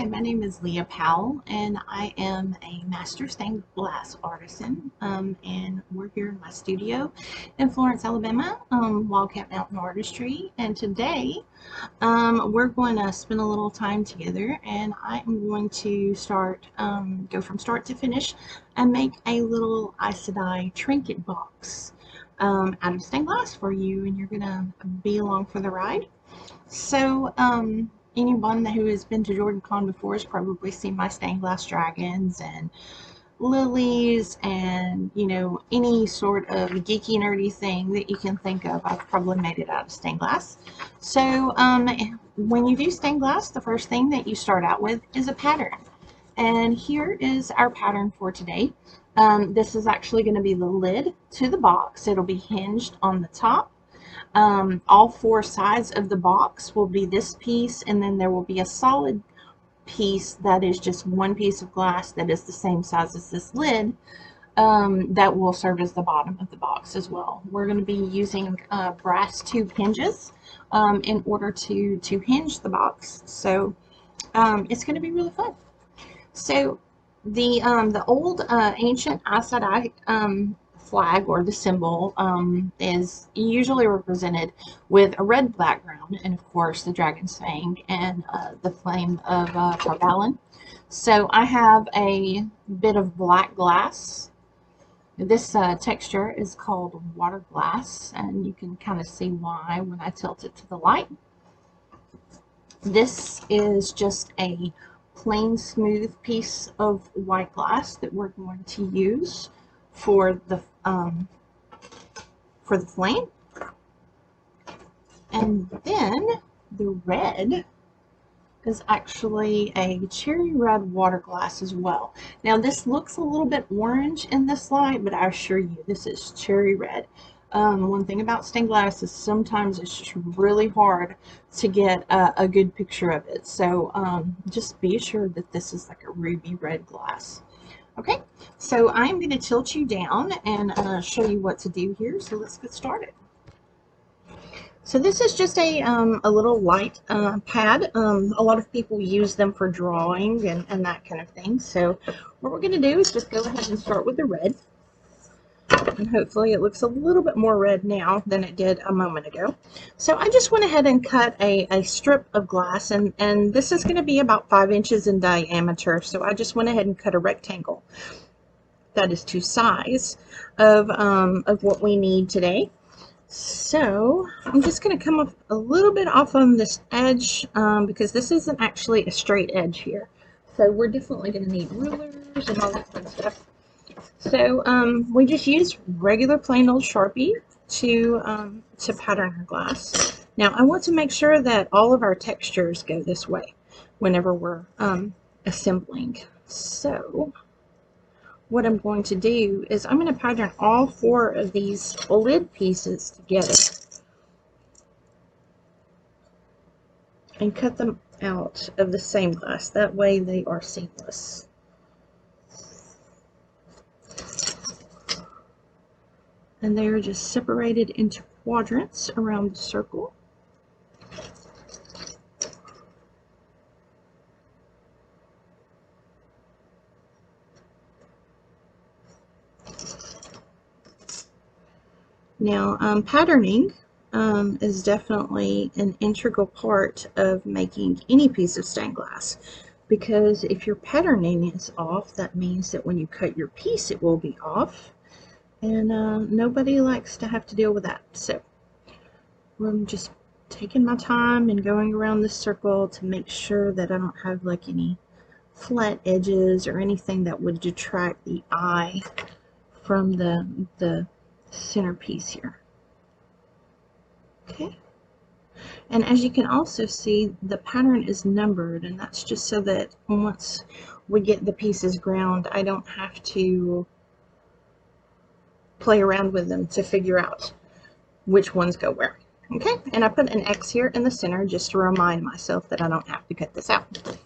Hi, my name is Leia Powell, and I am a master stained glass artisan. And we're here in my studio in Florence, Alabama, Wildcat Mountain Artistry. And today, we're going to spend a little time together, and I am going to go from start to finish, and make a little Aes Sedai trinket box out of stained glass for you, and you're going to be along for the ride. So, anyone who has been to JordanCon before has probably seen my stained glass dragons and lilies and, any sort of geeky, nerdy thing that you can think of. I've probably made it out of stained glass. So, when you do stained glass, the first thing that you start out with is a pattern. And here is our pattern for today. This is actually going to be the lid to the box. It'll be hinged on the top. All four sides of the box will be this piece, and then there will be a solid piece that is just one piece of glass that is the same size as this lid, that will serve as the bottom of the box as well. We're going to be using brass tube hinges in order to hinge the box, so it's going to be really fun. So the old ancient Aes Sedai flag, or the symbol, is usually represented with a red background, and of course the dragon's fang and the flame of Tarvalin. So I have a bit of black glass. This texture is called water glass, and you can kind of see why when I tilt it to the light. This is just a plain smooth piece of white glass that we're going to use for the flame. And then the red is actually a cherry red water glass as well. Now this looks a little bit orange in this light, but I assure you this is cherry red. One thing about stained glass is sometimes it's just really hard to get a good picture of it. So just be assured that this is like a ruby red glass. Okay, so I'm going to tilt you down and show you what to do here. So let's get started. So this is just a little light pad. A lot of people use them for drawing and that kind of thing. So what we're going to do is just go ahead and start with the red. And hopefully it looks a little bit more red now than it did a moment ago. So I just went ahead and cut a strip of glass, and this is going to be about 5 inches in diameter. So I just went ahead and cut a rectangle that is to size of what we need today. So I'm just going to come up a little bit off on this edge, because this isn't actually a straight edge here. So we're definitely going to need rulers and all that fun stuff. So we just use regular plain old Sharpie to pattern our glass. Now I want to make sure that all of our textures go this way whenever we're assembling. So what I'm going to do is I'm going to pattern all 4 of these lid pieces together and cut them out of the same glass. That way they are seamless. And they are just separated into quadrants around the circle. Now, patterning is definitely an integral part of making any piece of stained glass, because if your patterning is off, that means that when you cut your piece, it will be off. And nobody likes to have to deal with that. So I'm just taking my time and going around this circle to make sure that I don't have like any flat edges or anything that would detract the eye from the centerpiece here. Okay. And as you can also see, the pattern is numbered, and that's just so that once we get the pieces ground, I don't have to play around with them to figure out which ones go where. Okay, and I put an X here in the center just to remind myself that I don't have to cut this out.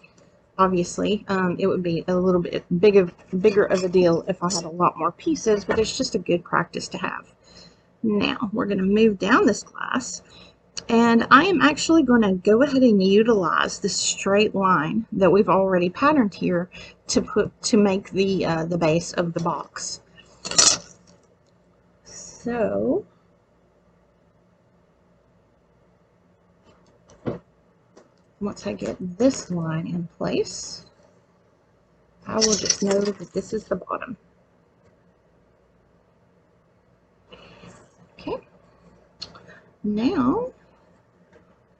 Obviously, it would be a little bit bigger of a deal if I had a lot more pieces, but it's just a good practice to have. Now, we're going to move down this glass, And I am actually going to go ahead and utilize this straight line that we've already patterned here to make the base of the box. So once I get this line in place, I will just know that this is the bottom. Okay. Now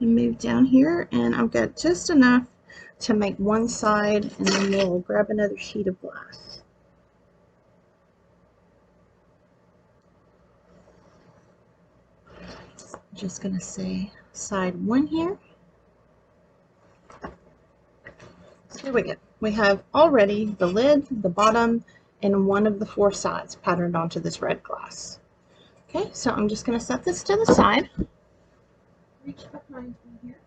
move down here, and I've got just enough to make one side, and then we'll grab another sheet of glass. I'm just going to say side 1 here. So there we go. We have already the lid, the bottom, and one of the 4 sides patterned onto this red glass. Okay, so I'm just going to set this to the side. Reach behind me here.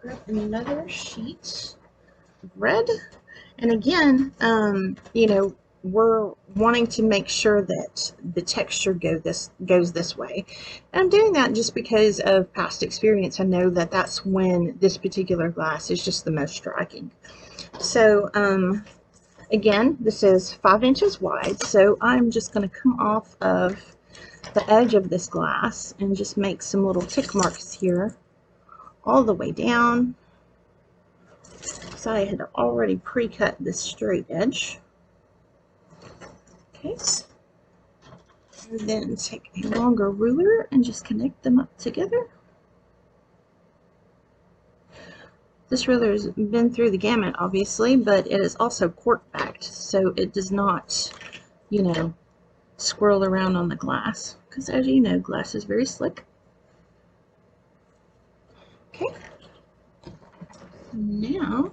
Grab another sheet of red. And again, you know, we're wanting to make sure that the texture goes this way. And I'm doing that just because of past experience. I know that that's when this particular glass is just the most striking. So again, this is 5 inches wide, so I'm just going to come off of the edge of this glass and just make some little tick marks here all the way down. So I had already pre-cut this straight edge. Okay, and then take a longer ruler and just connect them up together. This ruler has been through the gamut, obviously, but it is also cork backed, so it does not, you know, swirl around on the glass, because as you know, glass is very slick. Okay, now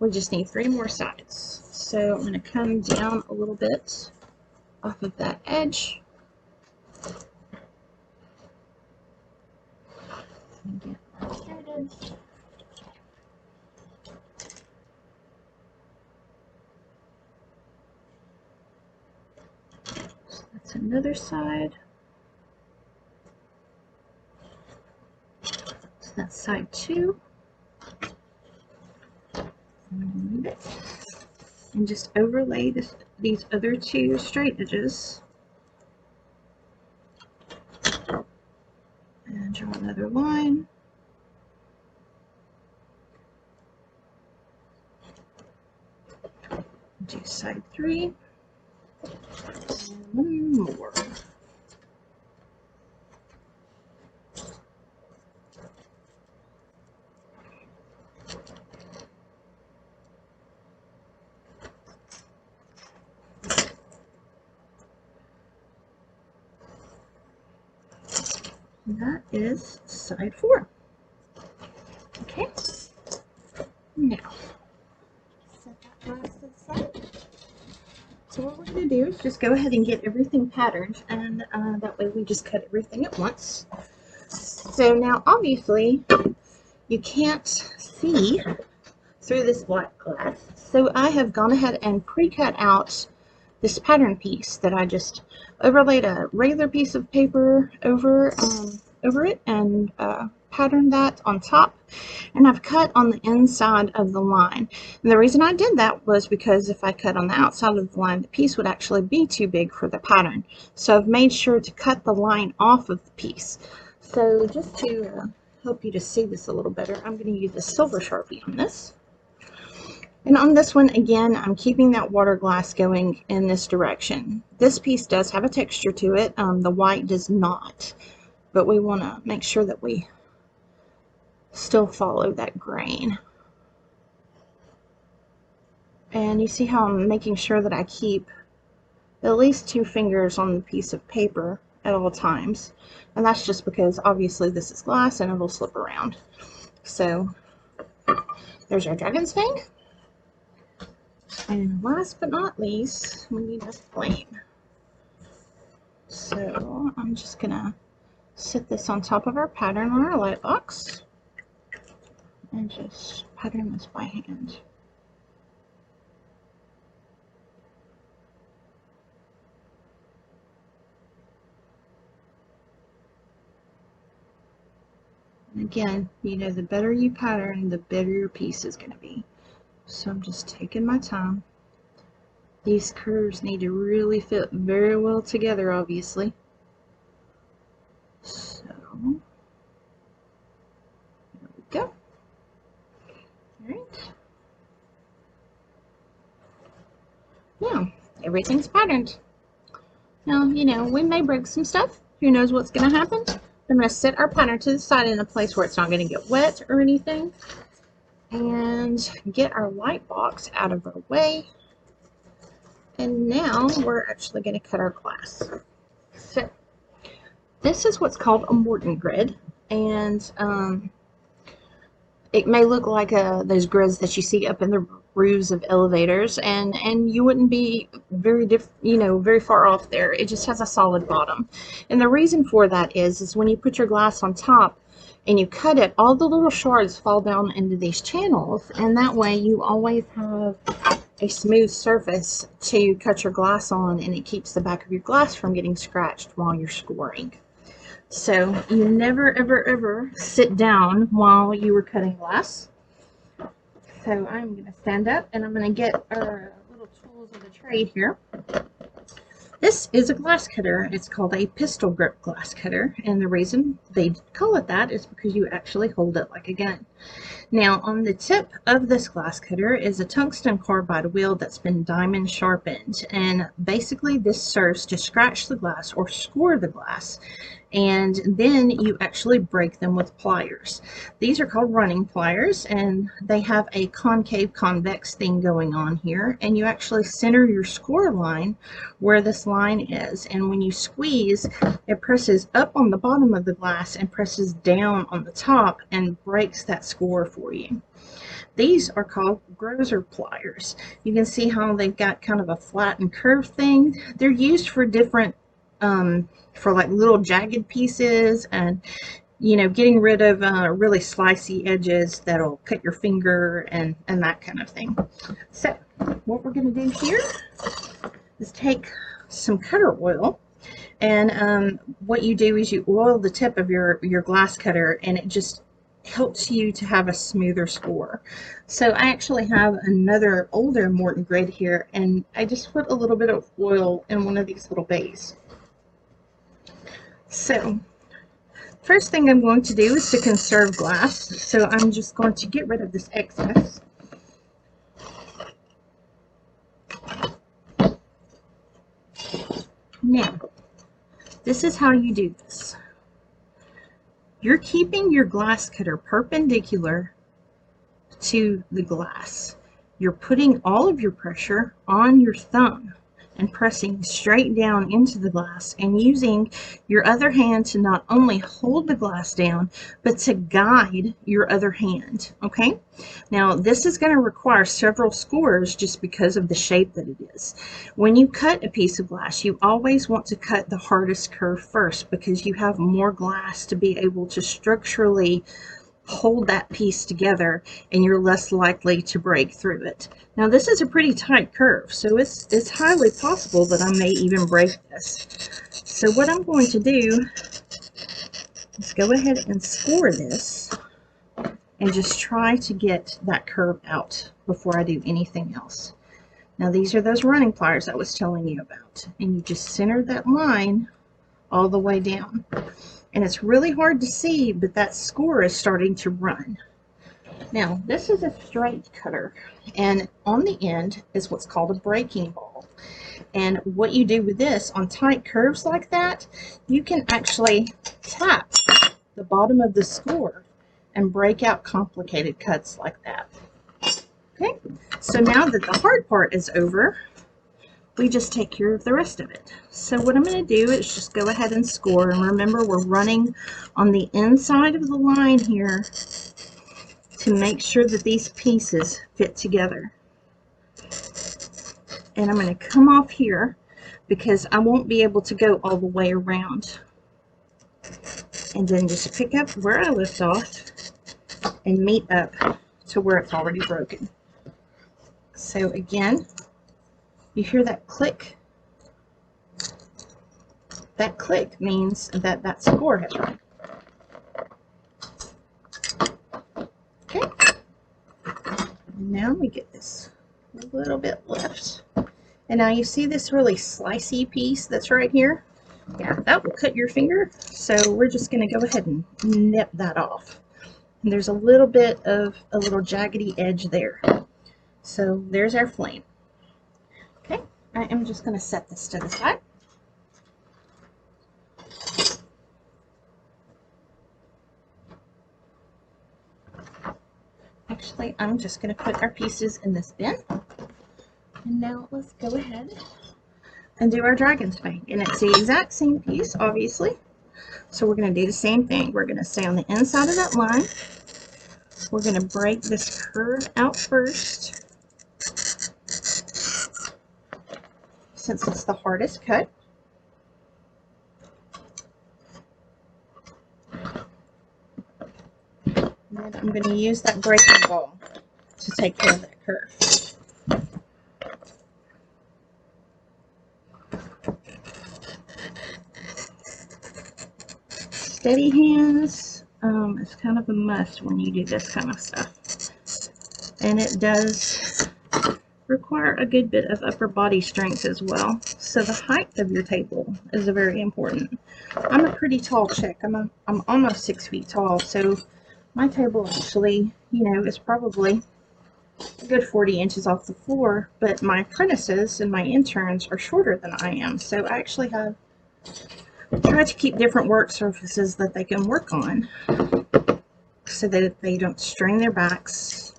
we just need 3 more sides. So I'm going to come down a little bit off of that edge and get that started. So that's another side. So that's side 2. And just overlay these other 2 straight edges. And draw another line. Do side 3. And 1 more. And that is side 4. Okay. Now, set that glass to the side. So what we're going to do is just go ahead and get everything patterned, and that way we just cut everything at once. So now, obviously, you can't see through this black glass, so I have gone ahead and pre-cut out this pattern piece that I just overlaid a regular piece of paper over it and patterned that on top, and I've cut on the inside of the line. And the reason I did that was because if I cut on the outside of the line, the piece would actually be too big for the pattern. So I've made sure to cut the line off of the piece. So just to help you to see this a little better, I'm going to use a silver Sharpie on this. And on this one, again, I'm keeping that water glass going in this direction. This piece does have a texture to it. The white does not. But we want to make sure that we still follow that grain. And you see how I'm making sure that I keep at least 2 fingers on the piece of paper at all times. And that's just because obviously this is glass and it'll slip around. So there's our dragon's fang. And last but not least, we need a flame. So I'm just gonna set this on top of our pattern on our light box and just pattern this by hand. Again, you know, the better you pattern, the better your piece is going to be. So I'm just taking my time. These curves need to really fit very well together, obviously. So, there we go. Alright. Now, everything's patterned. Now, you know, we may break some stuff. Who knows what's going to happen? I'm going to set our pattern to the side in a place where it's not going to get wet or anything. And get our light box out of our way. And now we're actually going to cut our glass. So, this is what's called a Morton Grid. And it may look like those grids that you see up in the roofs of elevators, and you wouldn't be very far off there. It just has a solid bottom, and the reason for that is when you put your glass on top and you cut it, all the little shards fall down into these channels, and that way you always have a smooth surface to cut your glass on, and it keeps the back of your glass from getting scratched while you're scoring. So you never ever sit down while you were cutting glass. So I'm going to stand up and I'm going to get our little tools of the trade here. This is a glass cutter. It's called a pistol grip glass cutter, and the reason they call it that is because you actually hold it like a gun. Now, on the tip of this glass cutter is a tungsten carbide wheel that's been diamond sharpened, and basically this serves to scratch the glass or score the glass, and then you actually break them with pliers. These are called running pliers, and they have a concave convex thing going on here, and you actually center your score line where this line is, and when you squeeze, it presses up on the bottom of the glass and presses down on the top and breaks that score for you. These are called Groser Pliers. You can see how they've got kind of a flat and curved thing. They're used for different for like little jagged pieces, and you know, getting rid of really slicey edges that'll cut your finger and that kind of thing. So what we're going to do here is take some cutter oil, and what you do is you oil the tip of your glass cutter, and it just helps you to have a smoother score. So I actually have another older Morton Grid here, and I just put a little bit of oil in one of these little bays. So first thing I'm going to do is to conserve glass, so I'm just going to get rid of this excess. Now, this is how you do this. You're keeping your glass cutter perpendicular to the glass. You're putting all of your pressure on your thumb and pressing straight down into the glass, and using your other hand to not only hold the glass down, but to guide your other hand, okay? Now, this is going to require several scores just because of the shape that it is. When you cut a piece of glass, you always want to cut the hardest curve first, because you have more glass to be able to structurally hold that piece together, and you're less likely to break through it. Now, this is a pretty tight curve, so it's highly possible that I may even break this. So what I'm going to do is go ahead and score this and just try to get that curve out before I do anything else. Now, these are those running pliers I was telling you about, and you just center that line all the way down. And it's really hard to see, but that score is starting to run. Now, this is a straight cutter, and on the end is what's called a breaking ball. And what you do with this on tight curves like that, you can actually tap the bottom of the score and break out complicated cuts like that. Okay, so now that the hard part is over, we just take care of the rest of it. So what I'm going to do is just go ahead and score, and remember, we're running on the inside of the line here to make sure that these pieces fit together. And I'm going to come off here because I won't be able to go all the way around. And then just pick up where I left off and meet up to where it's already broken. So again, you hear that click? That click means that that score has run. down, we get this little bit left. And now you see this really slicey piece that's right here? Yeah, that will cut your finger. So we're just going to go ahead and nip that off. And there's a little bit of a little jaggedy edge there. So there's our flame. Okay, I am just going to set this to the side. Actually, I'm just going to put our pieces in this bin. And now let's go ahead and do our dragon's fang. And it's the exact same piece, obviously. So we're going to do the same thing. We're going to stay on the inside of that line. We're going to break this curve out first, since it's the hardest cut. And I'm going to use that breaking ball to take care of that curve. Steady hands is kind of a must when you do this kind of stuff. And it does require a good bit of upper body strength as well. So the height of your table is very important. I'm a pretty tall chick. I'm almost 6 feet tall, so my table actually, you know, is probably a good 40 inches off the floor, but my apprentices and my interns are shorter than I am. So I actually have tried to keep different work surfaces that they can work on so that they don't strain their backs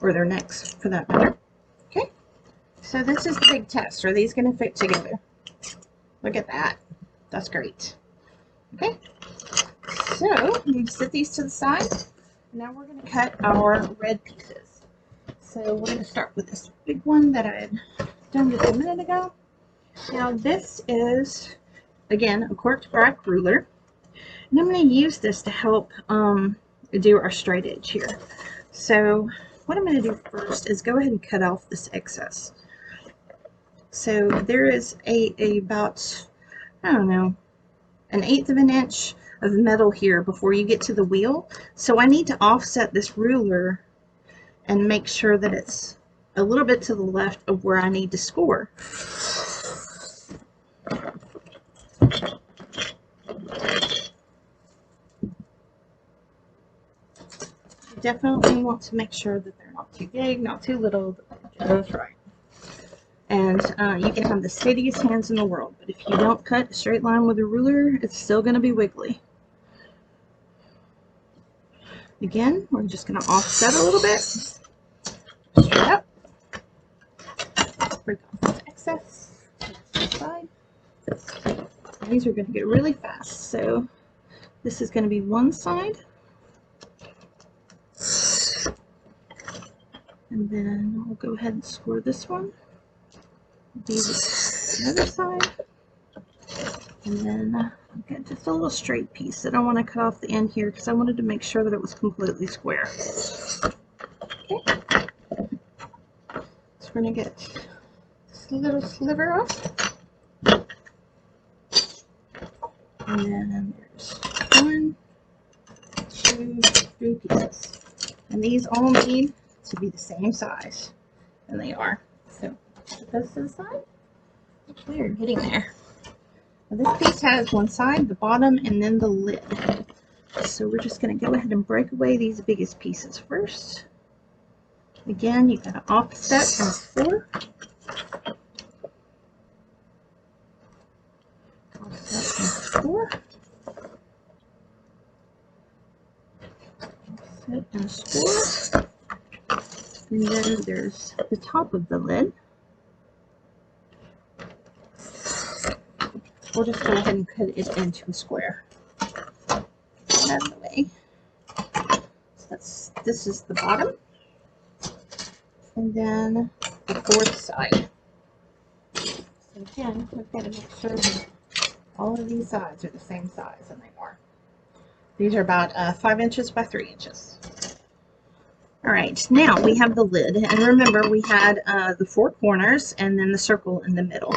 or their necks for that matter. Okay, so this is the big test. Are these going to fit together? Look at that. That's great. Okay, so I'm going to set these to the side. Now we're going to cut our red pieces. So we're going to start with this big one that I had done just a minute ago. Now this is, again, a corked brack ruler. And I'm going to use this to help do our straight edge here. So what I'm going to do first is go ahead and cut off this excess. So there is about, I don't know, 1/8 of an inch of metal here before you get to the wheel. So I need to offset this ruler and make sure that it's a little bit to the left of where I need to score. You definitely want to make sure that they're not too big, not too little, just right. And you can have the steadiest hands in the world, but if you don't cut a straight line with a ruler, it's still going to be wiggly. Again, we're just going to offset a little bit. Straight up. Break off the excess. To the side. These are going to get really fast, so this is going to be one side. And then we'll go ahead and score this one. Do the other side, and then I've got just a little straight piece that I want to cut off the end here because I wanted to make sure that it was completely square. Okay, so we're going to get this little sliver off, and then there's 1, 2, 3 pieces, and these all need to be the same size, and they are. So put those to the side. We are getting there. Now this piece has one side, the bottom, and then the lid. So we're just going to go ahead and break away these biggest pieces first. Again, you've got to offset and score. Offset and score. Offset and score. And then there's the top of the lid. We'll just go ahead and cut it into a square. Get that out of the way. So this is the bottom. And then the fourth side. So again, we've got to make sure that all of these sides are the same size, and they are. These are about 5 inches by 3 inches. All right, now we have the lid, and remember we had the 4 corners and then the circle in the middle.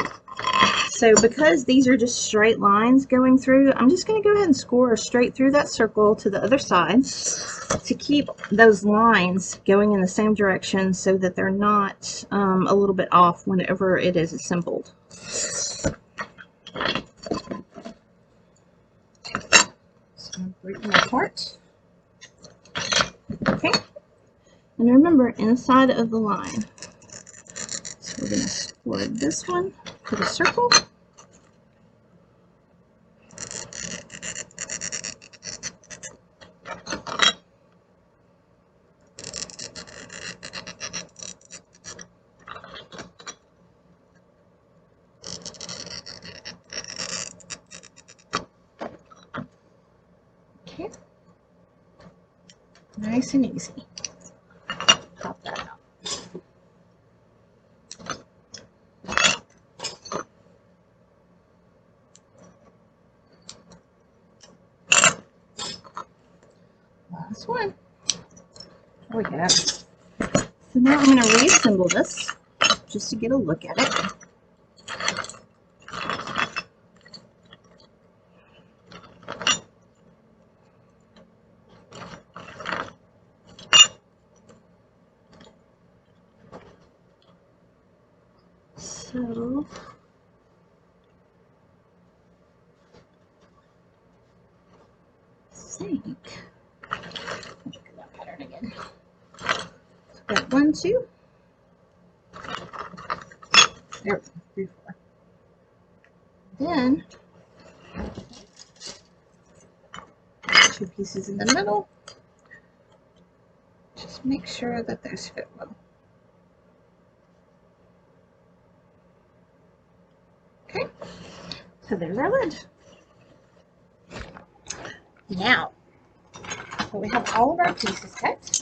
So because these are just straight lines going through, I'm just going to go ahead and score straight through that circle to the other side to keep those lines going in the same direction so that they're not a little bit off whenever it is assembled. So I'm breaking my apart. Okay. And remember, inside of the line. So we're going to score this one for the circle. Okay. Nice and easy. Pop that out. Last one. There we go. So now I'm going to reassemble this just to get a look at it. So I think look at that pattern again. Got 1, 2. There we go. 3, 4. Then 2 pieces in the middle. Just make sure that those fit well. Okay, so there's our lid. Now, so we have all of our pieces cut.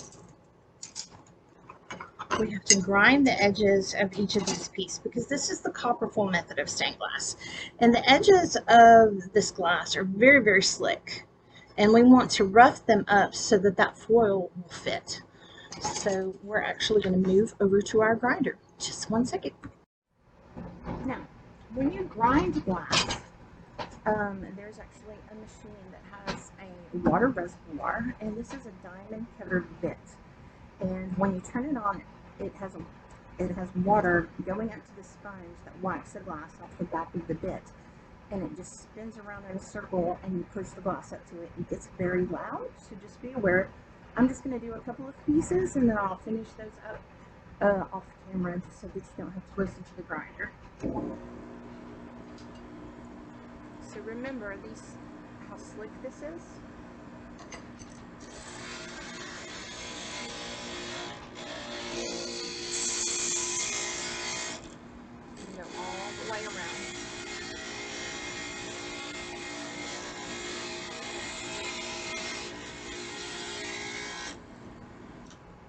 We have to grind the edges of each of these pieces because this is the copper foil method of stained glass. And the edges of this glass are very, very slick. And we want to rough them up so that that foil will fit. So we're actually going to move over to our grinder. Just 1 second. Now, when you grind glass, there's actually a machine that has a water reservoir, and this is a diamond covered bit. And when you turn it on, it has water going up to the sponge that wipes the glass off the back of the bit, and it just spins around in a circle, and you push the glass up to it. It gets very loud, so just be aware. I'm just going to do a couple of pieces, and then I'll finish those up off camera just so that you don't have to listen to the grinder. So remember how slick this is. You go all the way around.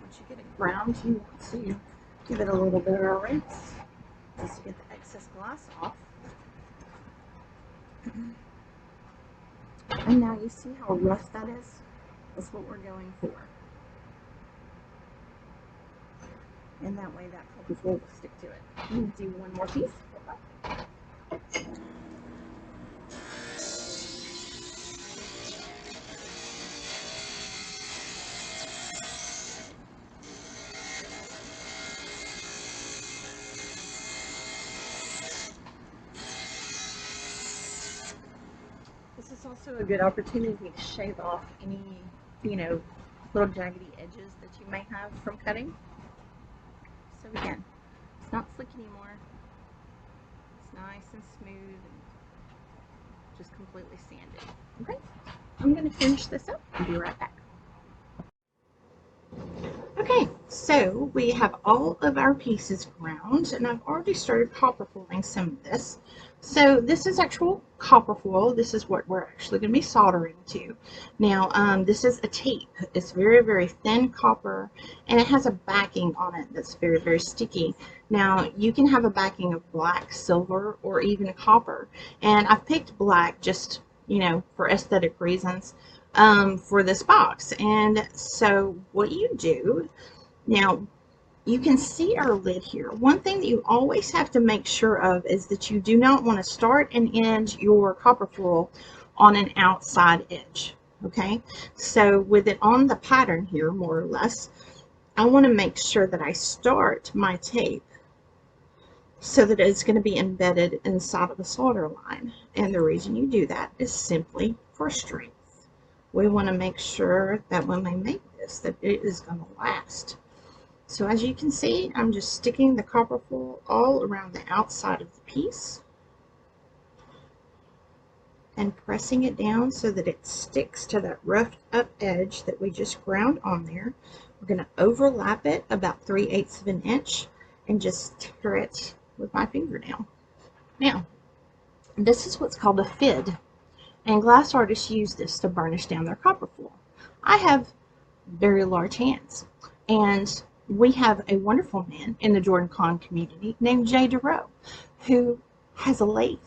Once you get it ground, you want to give it a little bit of a rinse just to get the excess glass off. And now you see how rough that is? That's what we're going for. And that way that copper foil will stick to it. I'm going to do one more piece. This is also a good opportunity to shave off any, little jaggedy edges that you may have from cutting. So again, it's not slick anymore. It's nice and smooth and just completely sanded. Okay, I'm going to finish this up and be right back. Okay, so we have all of our pieces ground, and I've already started copper foiling some of this. So this is actual copper foil. This is what we're actually going to be soldering to. Now, this is a tape. It's very, very thin copper, and it has a backing on it that's very, very sticky. Now, you can have a backing of black, silver, or even copper. And I've picked black just, for aesthetic reasons for this box. And so what you do, now, you can see our lid here. One thing that you always have to make sure of is that you do not want to start and end your copper foil on an outside edge. Okay, so with it on the pattern here, more or less, I want to make sure that I start my tape so that it's going to be embedded inside of the solder line. And the reason you do that is simply for strength. We want to make sure that when we make this, that it is going to last. So as you can see, I'm just sticking the copper foil all around the outside of the piece and pressing it down so that it sticks to that roughed up edge that we just ground on there. We're going to overlap it about 3/8 of an inch and just tear it with my fingernail. Now, this is what's called a fid, and glass artists use this to burnish down their copper foil. I have very large hands, and we have a wonderful man in the JordanCon community named Jay DeRoe, who has a lathe,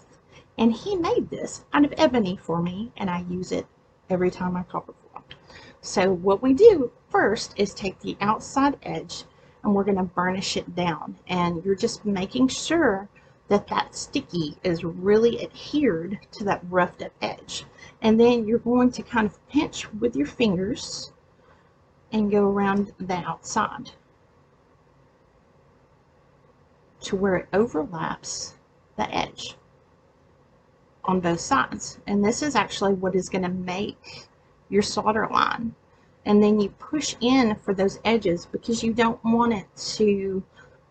and he made this out of ebony for me, and I use it every time I copper foil. So what we do first is take the outside edge and we're going to burnish it down, and you're just making sure that that sticky is really adhered to that roughed up edge, and then you're going to kind of pinch with your fingers and go around the outside to where it overlaps the edge on both sides. And this is actually what is going to make your solder line. And then you push in for those edges because you don't want it to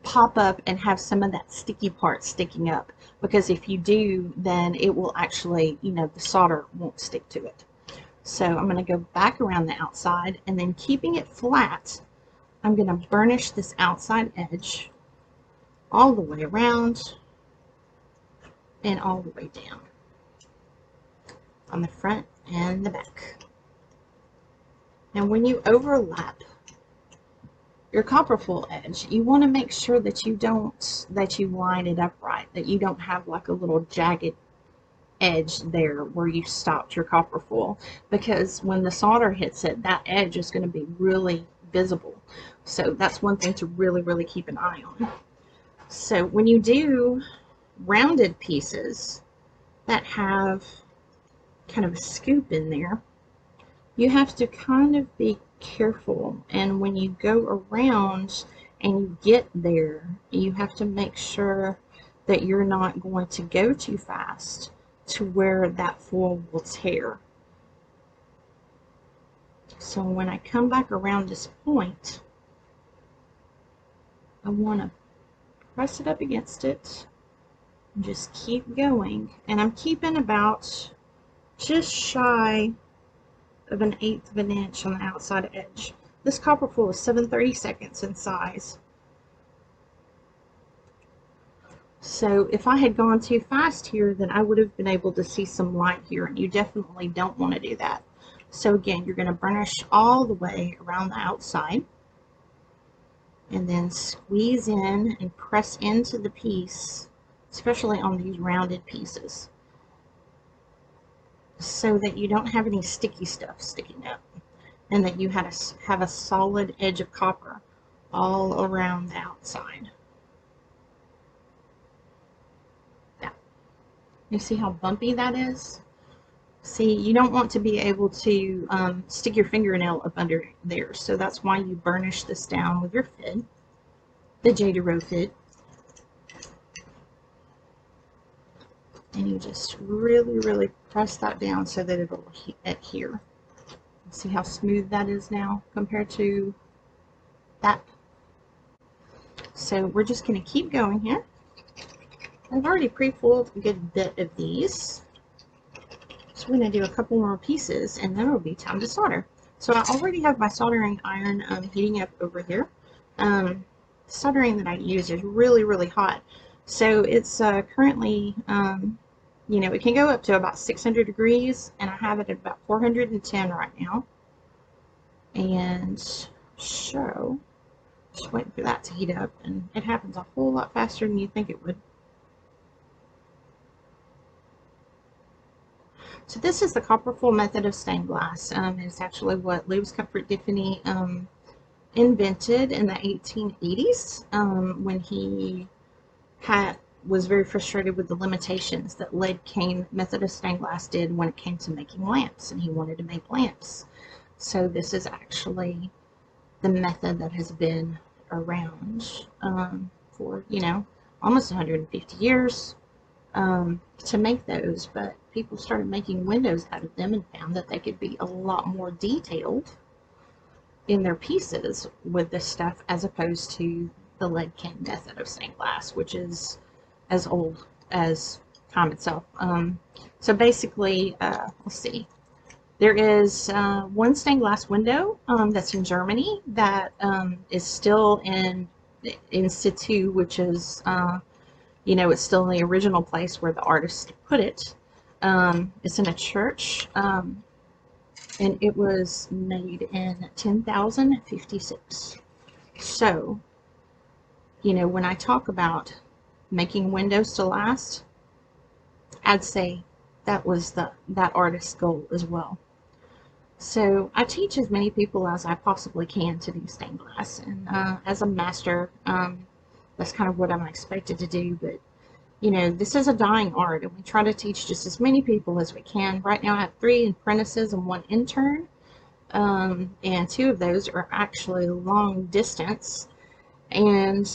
pop up and have some of that sticky part sticking up, because if you do, then it will actually, you know, the solder won't stick to it. So I'm going to go back around the outside, and then keeping it flat, I'm going to burnish this outside edge all the way around and all the way down on the front and the back. Now when you overlap your copper foil edge, you want to make sure that you line it up right, that you don't have like a little jagged edge there where you stopped your copper foil, because when the solder hits it, that edge is going to be really visible. So that's one thing to really keep an eye on. So when you do rounded pieces that have kind of a scoop in there, you have to kind of be careful, and when you go around and you get there, you have to make sure that you're not going to go too fast to where that foil will tear. So when I come back around this point, I want to press it up against it and just keep going, and I'm keeping about just shy of 1/8 of an inch on the outside edge. This copper foil is 7/32 in size. So if I had gone too fast here, then I would have been able to see some light here, and you definitely don't want to do that. So again, you're going to burnish all the way around the outside, and then squeeze in and press into the piece, especially on these rounded pieces, so that you don't have any sticky stuff sticking up, and that you have a solid edge of copper all around the outside. Now, you see how bumpy that is? See, you don't want to be able to stick your fingernail up under there, so that's why you burnish this down with your fid, the J DeRoe fid, and you just really press that down so that it'll adhere. See how smooth that is now compared to that? So we're just going to keep going here. I've already pre-foiled a good bit of these, so we're going to do a couple more pieces, and then it'll be time to solder. So I already have my soldering iron heating up over here. Soldering that I use is really hot, so it's currently you know, it can go up to about 600 degrees, and I have it at about 410 right now. And so just waiting for that to heat up, and it happens a whole lot faster than you think it would. So this is the copper foil method of stained glass. It's actually what Lewis Comfort Tiffany invented in the 1880s when he was very frustrated with the limitations that lead cane method of stained glass did when it came to making lamps, and he wanted to make lamps. So this is actually the method that has been around for, you know, almost 150 years to make those, but people started making windows out of them and found that they could be a lot more detailed in their pieces with this stuff as opposed to the lead cane method of stained glass, which is as old as time itself. So basically, let's see, there is one stained glass window that's in Germany that is still in situ, which is, you know, it's still in the original place where the artist put it. It's in a church, and it was made in 10,056. So, you know, when I talk about making windows to last, I'd say that was that artist's goal as well. So I teach as many people as I possibly can to do stained glass, and as a master, that's kind of what I'm expected to do. But you know, this is a dying art, and we try to teach just as many people as we can. Right now I have 3 apprentices and 1 intern, and 2 of those are actually long distance. And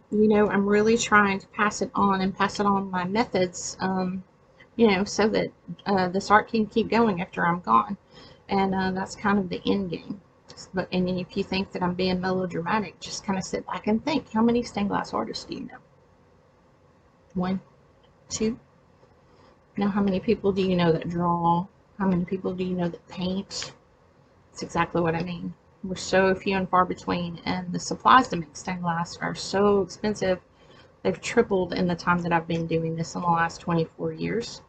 you know, I'm really trying to pass it on my methods, you know, so that this art can keep going after I'm gone. And that's kind of the end game. But and if you think that I'm being melodramatic, just kind of sit back and think, how many stained glass artists do you know? 1, 2? Now, how many people do you know that draw? How many people do you know that paint? That's exactly what I mean. We're so few and far between, and the supplies to make stained glass are so expensive. They've tripled in the time that I've been doing this in the last 24 years.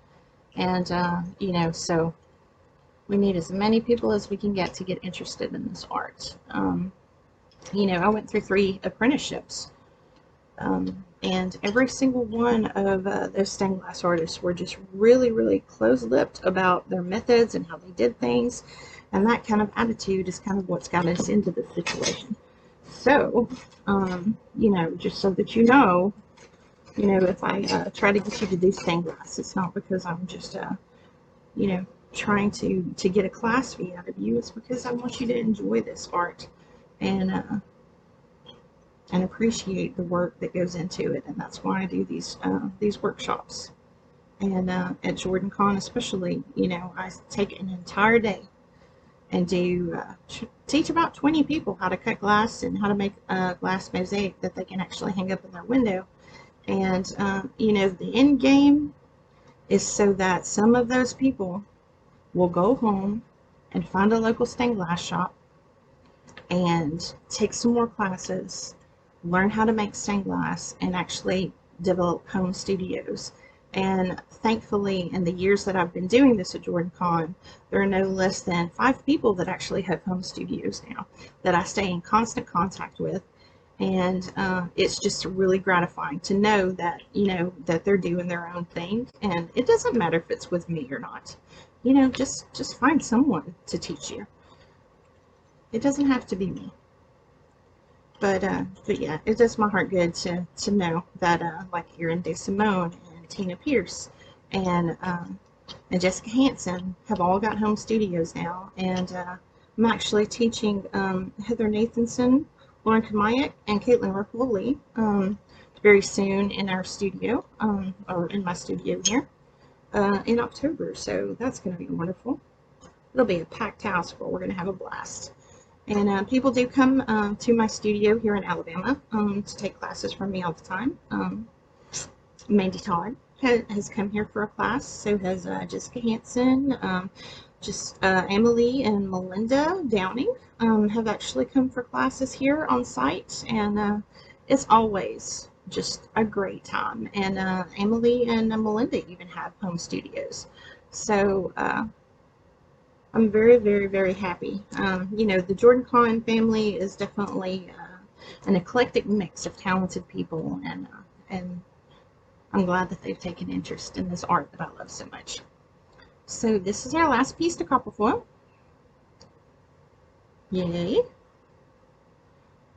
And, you know, so we need as many people as we can get to get interested in this art. You know, I went through 3 apprenticeships, and every single one of those stained glass artists were just really, really close-lipped about their methods and how they did things. And that kind of attitude is kind of what's got us into this situation. So, you know, just so that you know, if I try to get you to do stained glass, it's not because I'm just, you know, trying to get a class fee out of you. It's because I want you to enjoy this art and appreciate the work that goes into it. And that's why I do these workshops. And at JordanCon especially, you know, I take an entire day and do teach about 20 people how to cut glass and how to make a glass mosaic that they can actually hang up in their window. And you know, the end game is so that some of those people will go home and find a local stained glass shop and take some more classes, learn how to make stained glass, and actually develop home studios. And thankfully, in the years that I've been doing this at JordanCon, there are no less than 5 people that actually have home studios now that I stay in constant contact with. And it's just really gratifying to know that, you know, that they're doing their own thing. And it doesn't matter if it's with me or not. You know, just find someone to teach you. It doesn't have to be me. But yeah, it does my heart good to know that like Erin DeSimone and Tina Pierce and Jessica Hansen have all got home studios now. And I'm actually teaching Heather Nathanson, Lauren Kamayak, and Caitlin Rapoli very soon in our studio, or in my studio here, in October. So that's going to be wonderful. It'll be a packed house where we're going to have a blast. And people do come to my studio here in Alabama to take classes from me all the time. Mandy Todd has come here for a class. So has Jessica Hansen. Emily and Melinda Downing have actually come for classes here on site. And it's always just a great time. And Emily and Melinda even have home studios. So I'm very, very, very happy. You know, the JordanCon family is definitely an eclectic mix of talented people, and I'm glad that they've taken interest in this art that I love so much. So this is our last piece to copper foil. Yay!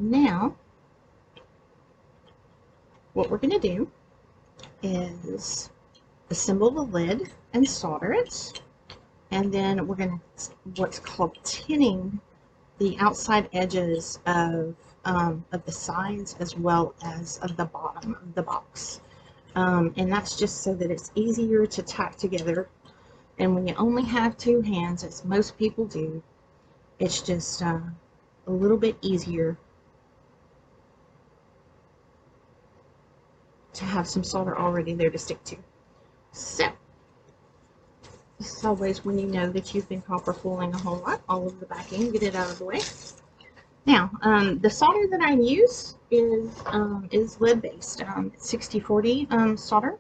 Now, what we're going to do is assemble the lid and solder it, and then we're going to what's called tinning the outside edges of the sides as well as of the bottom of the box, and that's just so that it's easier to tack together. And when you only have two hands, as most people do, it's just a little bit easier to have some solder already there to stick to. So this is always when you know that you've been copper pulling a whole lot, all of the backing, get it out of the way. Now, the solder that I use is lead-based. It's 60-40 solder.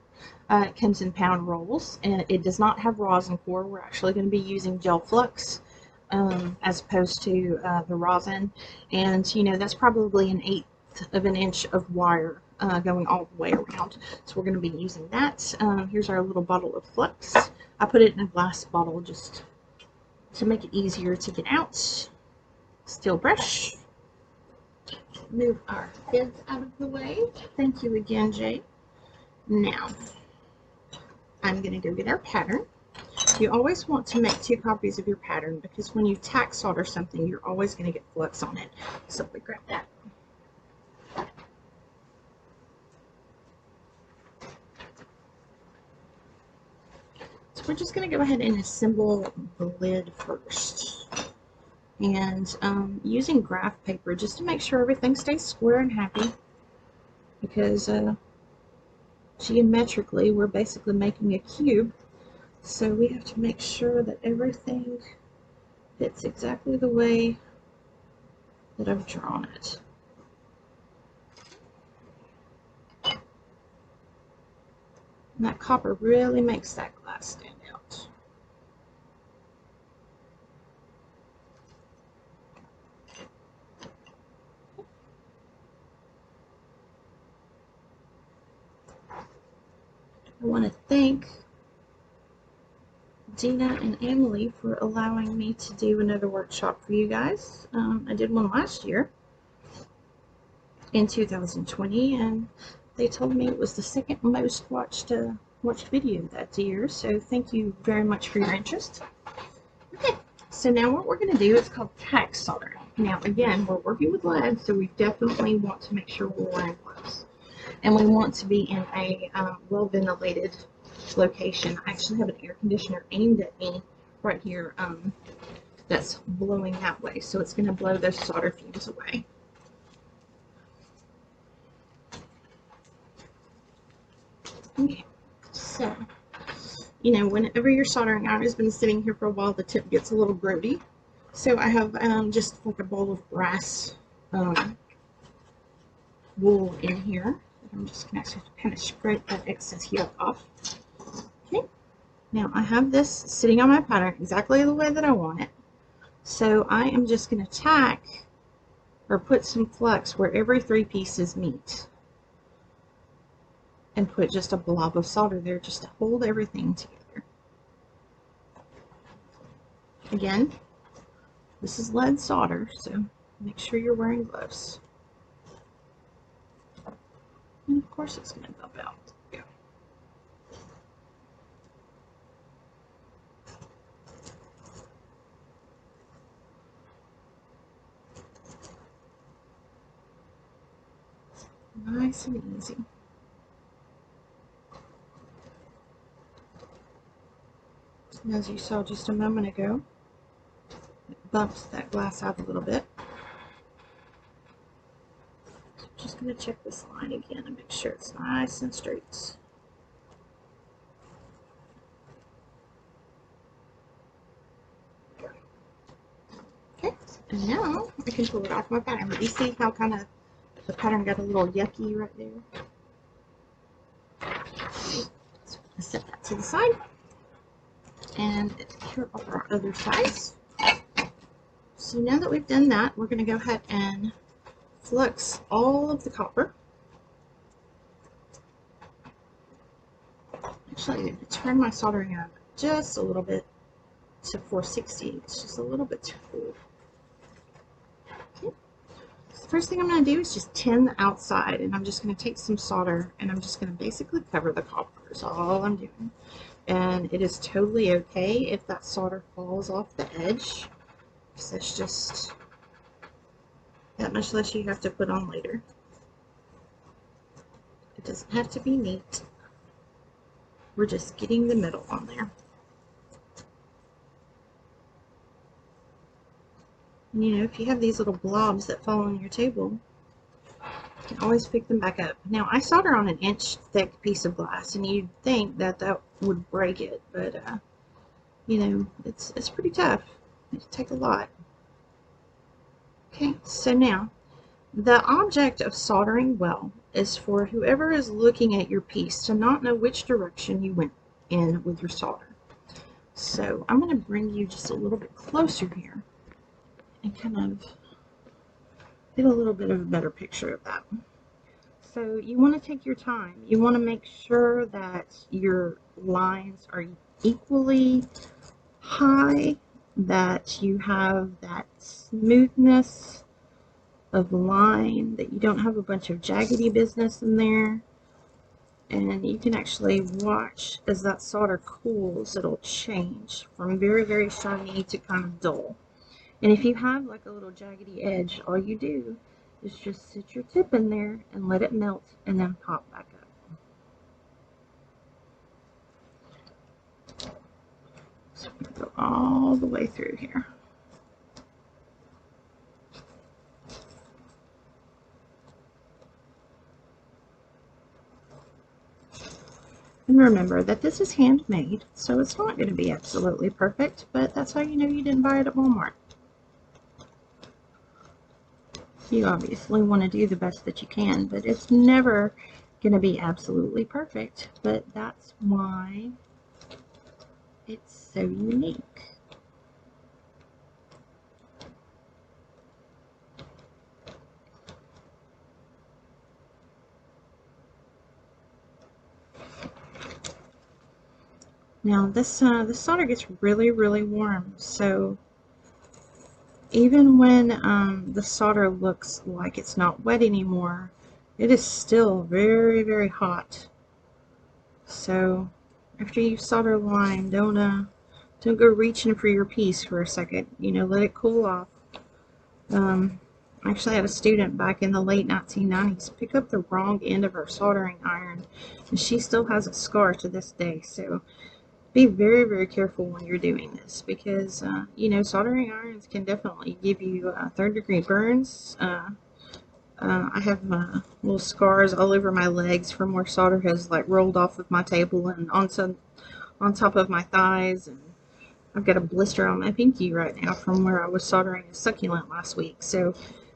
It comes in pound rolls, and it does not have rosin core. We're actually going to be using gel flux as opposed to the rosin. And, you know, that's probably 1/8 of an inch of wire going all the way around. So we're going to be using that. Here's our little bottle of flux. I put it in a glass bottle just to make it easier to get out. Steel brush. Move our heads out of the way. Thank you again, Jay. Now, I'm going to go get our pattern. You always want to make 2 copies of your pattern because when you tack solder something, you're always going to get flux on it. So we grab that. So we're just going to go ahead and assemble the lid first. And using graph paper just to make sure everything stays square and happy, because geometrically we're basically making a cube, so we have to make sure that everything fits exactly the way that I've drawn it. And that copper really makes that glass stand out. I want to thank Dina and Emily for allowing me to do another workshop for you guys. I did one last year in 2020, and they told me it was the second most watched video that year, so thank you very much for your interest. Okay, so now what we're going to do is called tack solder. Now again, we're working with lead, so we definitely want to make sure we're wearing gloves. And we want to be in a well-ventilated location. I actually have an air conditioner aimed at me right here that's blowing that way, so it's going to blow those solder fumes away. Okay, so, you know, whenever you're soldering iron has been sitting here for a while, the tip gets a little grody. So I have just like a bowl of brass wool in here. I'm just going to kind of scrape that excess heel off. Okay, now I have this sitting on my pattern exactly the way that I want it. So I am just going to tack or put some flux where every 3 pieces meet. And put just a blob of solder there just to hold everything together. Again, this is lead solder, so make sure you're wearing gloves. And of course it's going to bump out. Yeah. Nice and easy. And as you saw just a moment ago, it bumps that glass out a little bit. Just going to check this line again and make sure it's nice and straight. Okay, and now I can pull it off my pattern. But you see how kind of the pattern got a little yucky right there? So I set that to the side. And here are our other sides. So now that we've done that, we're going to go ahead and flux all of the copper. Actually, I'm going to turn my soldering iron just a little bit to 460. It's just a little bit too cool. Okay. So first thing I'm going to do is just tin the outside, and I'm just going to take some solder and I'm just going to basically cover the copper is all I'm doing. And it is totally okay if that solder falls off the edge, because it's just that much less you have to put on later. It doesn't have to be neat. We're just getting the middle on there. And you know, if you have these little blobs that fall on your table, you can always pick them back up. Now, I solder on an inch thick piece of glass, and you'd think that that would break it, but you know, it's pretty tough. It takes a lot. Okay, so now the object of soldering well is for whoever is looking at your piece to not know which direction you went in with your solder. So I'm going to bring you just a little bit closer here and kind of get a little bit of a better picture of that. So you want to take your time. You want to make sure that your lines are equally high, that you have that smoothness of line, that you don't have a bunch of jaggedy business in there. And you can actually watch as that solder cools, it'll change from very, very shiny to kind of dull. And if you have like a little jaggedy edge, all you do is just sit your tip in there and let it melt and then pop back up. So I'm going to go all the way through here. And remember that this is handmade, so it's not going to be absolutely perfect, but that's how you know you didn't buy it at Walmart. You obviously want to do the best that you can, but it's never going to be absolutely perfect. But that's why it's so unique. Now this solder gets really, really warm, so even when the solder looks like it's not wet anymore, it is still very, very hot. So after you solder lime, don't go reaching for your piece for a second. You know, let it cool off. I actually had a student back in the late 1990s pick up the wrong end of her soldering iron, and she still has a scar to this day. So be very, very careful when you're doing this, because you know, soldering irons can definitely give you third-degree burns. I have little scars all over my legs from where solder has like rolled off of my table and on top of my thighs, and I've got a blister on my pinky right now from where I was soldering a succulent last week. So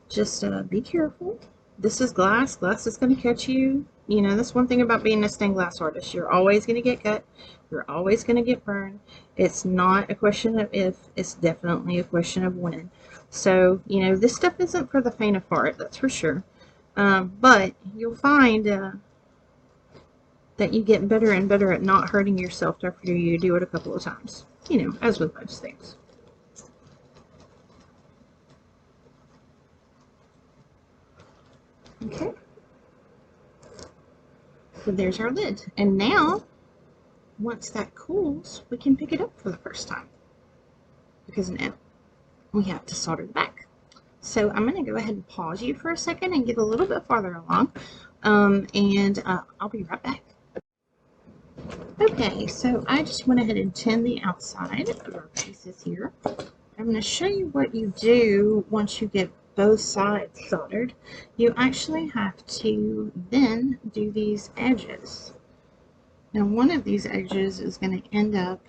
just be careful. This is glass. Glass is going to catch you. You know, that's one thing about being a stained glass artist. You're always going to get cut. You're always going to get burned. It's not a question of if, it's definitely a question of when. So, you know, this stuff isn't for the faint of heart, that's for sure. But you'll find that you get better and better at not hurting yourself after you do it a couple of times. You know, as with most things. Okay. So there's our lid. And now, once that cools, we can pick it up for the first time, because now we have to solder the back. So I'm going to go ahead and pause you for a second and get a little bit farther along, and I'll be right back. Okay, so I just went ahead and tinned the outside of our pieces here. I'm going to show you what you do once you get both sides soldered. You actually have to then do these edges. Now, one of these edges is going to end up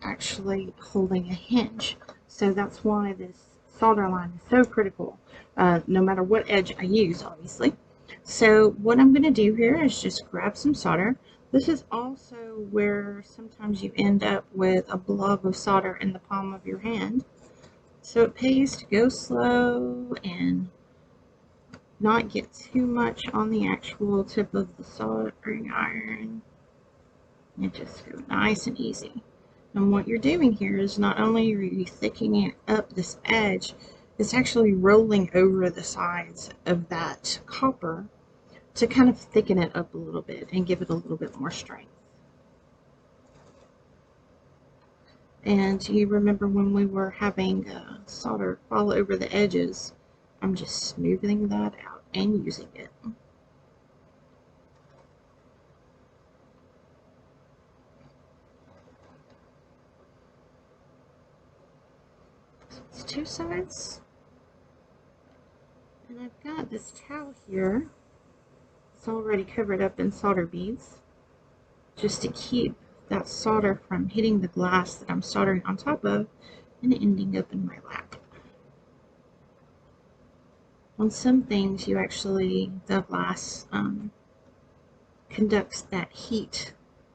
actually holding a hinge. So that's why this solder line is so critical, no matter what edge I use, obviously. So what I'm going to do here is just grab some solder. This is also where sometimes you end up with a blob of solder in the palm of your hand. So it pays to go slow and not get too much on the actual tip of the soldering iron. And just go nice and easy. And what you're doing here is not only are you thickening up this edge, it's actually rolling over the sides of that copper to kind of thicken it up a little bit and give it a little bit more strength. And you remember when we were having solder fall over the edges, I'm just smoothing that out and using it. So it's two sides. And I've got this towel here. It's already covered up in solder beads, just to keep that solder from hitting the glass that I'm soldering on top of and ending up in my lap. On some things, you actually, the glass conducts that heat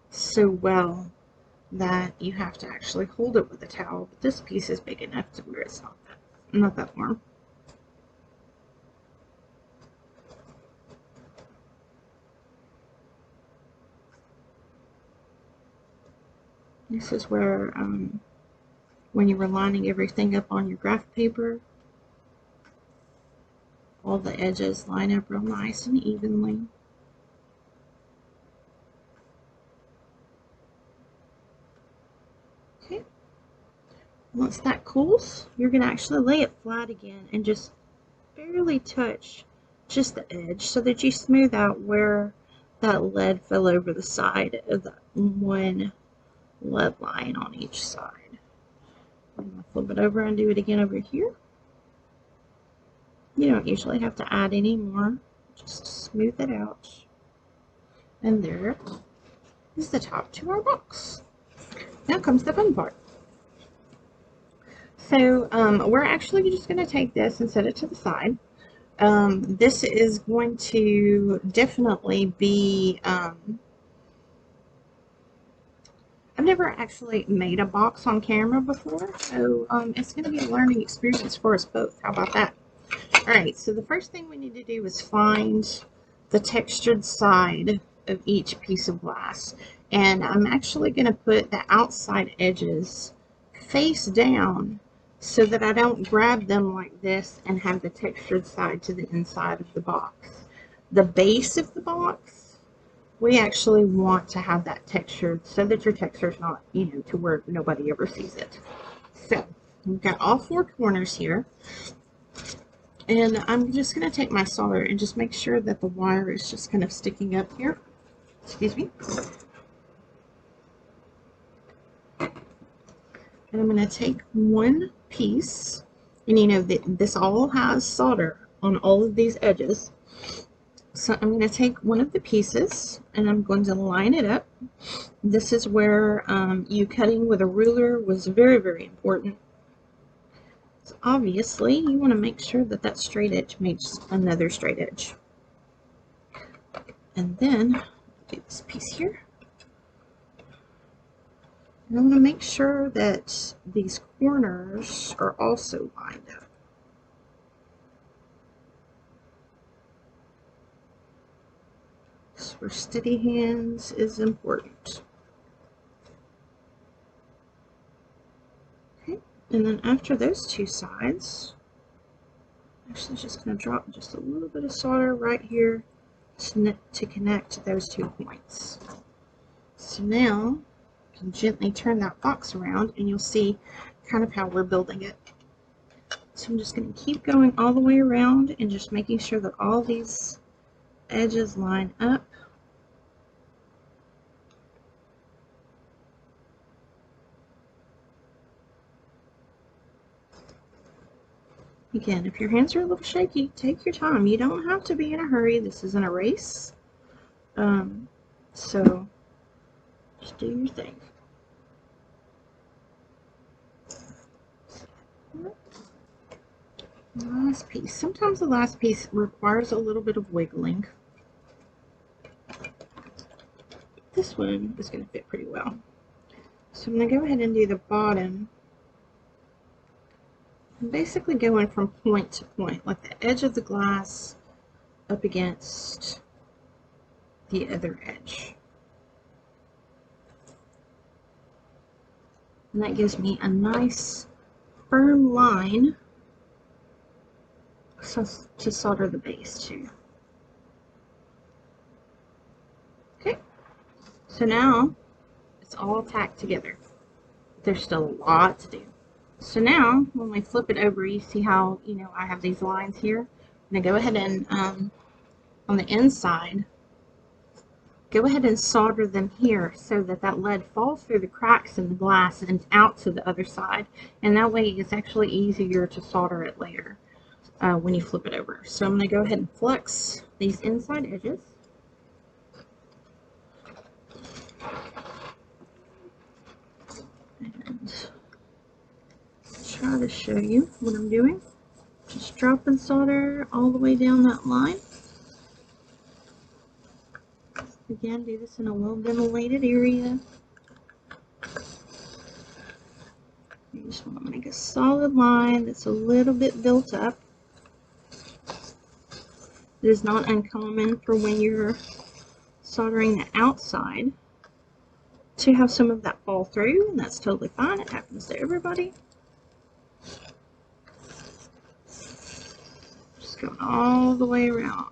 so well that you have to actually hold it with a towel, but this piece is big enough to where it's not that warm. This is where, when you were lining everything up on your graph paper, all the edges line up real nice and evenly. Okay. Once that cools, you're going to actually lay it flat again and just barely touch just the edge so that you smooth out where that lead fell over the side of the one lead line on each side. I'm going to flip it over and do it again over here. You don't usually have to add any more, just smooth it out. And there is the top to our box. Now comes the fun part. So we're actually just going to take this and set it to the side. This is going to definitely be, I've never actually made a box on camera before, so it's going to be a learning experience for us both. How about that? Alright, so the first thing we need to do is find the textured side of each piece of glass. And I'm actually going to put the outside edges face down so that I don't grab them like this and have the textured side to the inside of the box. The base of the box, we actually want to have that textured so that your texture is not, you know, to where nobody ever sees it. So, we've got all four corners here. And I'm just going to take my solder and just make sure that the wire is just kind of sticking up here. Excuse me. And I'm going to take one piece, and you know that this all has solder on all of these edges. So I'm going to take one of the pieces and I'm going to line it up. This is where you cutting with a ruler was very, very important. So obviously, you want to make sure that that straight edge makes another straight edge. And then, do this piece here. And I want to make sure that these corners are also lined up. So where steady hands is important. And then after those two sides, I'm actually just going to drop just a little bit of solder right here to connect those 2 points. So now, I can gently turn that box around and you'll see kind of how we're building it. So I'm just going to keep going all the way around and just making sure that all these edges line up. Again, if your hands are a little shaky, take your time. You don't have to be in a hurry. This isn't a race. So just do your thing. Last piece. Sometimes the last piece requires a little bit of wiggling. This one is going to fit pretty well. So I'm going to go ahead and do the bottom. I'm basically going from point to point, like the edge of the glass up against the other edge. And that gives me a nice firm line to solder the base too. Okay, so now it's all tacked together. There's still a lot to do. So now, when we flip it over, you see how, you know, I have these lines here. I'm going to go ahead and, on the inside, go ahead and solder them here so that that lead falls through the cracks in the glass and out to the other side. And that way it's actually easier to solder it later when you flip it over. So I'm going to go ahead and flex these inside edges. And try to show you what I'm doing. Just dropping solder all the way down that line. Again, do this in a well ventilated area. You just want to make a solid line that's a little bit built up. It is not uncommon for when you're soldering the outside to have some of that fall through, and that's totally fine. It happens to everybody. Just going all the way around.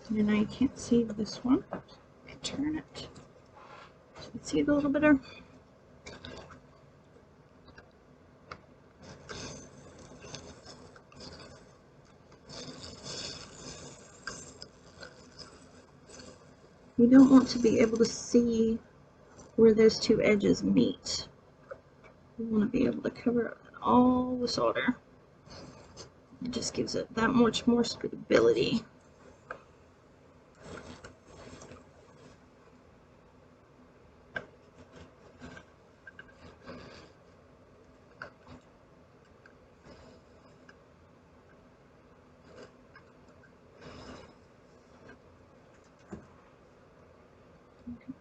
And I can't see this one. I can turn it so you can see it a little better. You don't want to be able to see where those two edges meet. You want to be able to cover up all the solder. It just gives it that much more stability.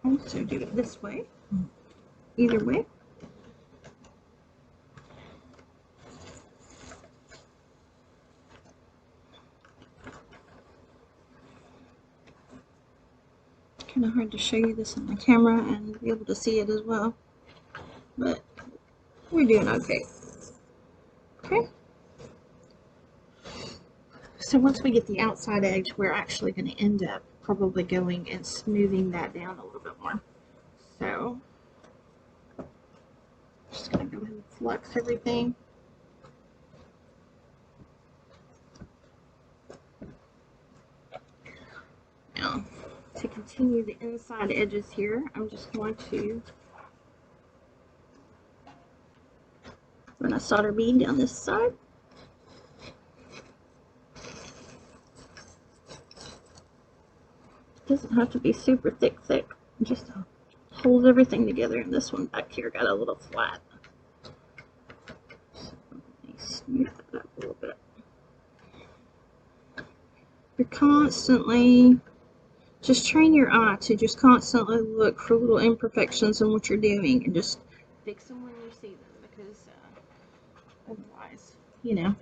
Also do it this way, either way. Kind of hard to show you this on the camera and be able to see it as well, but we're doing okay. Okay. So once we get the outside edge, we're actually going to end up probably going and smoothing that down a little bit more. So just going to go ahead and flex everything. Now, to continue the inside edges here, I'm just going to run a solder bead down this side. It doesn't have to be super thick, just hold everything together. And this one back here got a little flat. So let me smooth that up a little bit. You're constantly, just train your eye to just constantly look for little imperfections in what you're doing and just fix them when you see them, because otherwise, you know,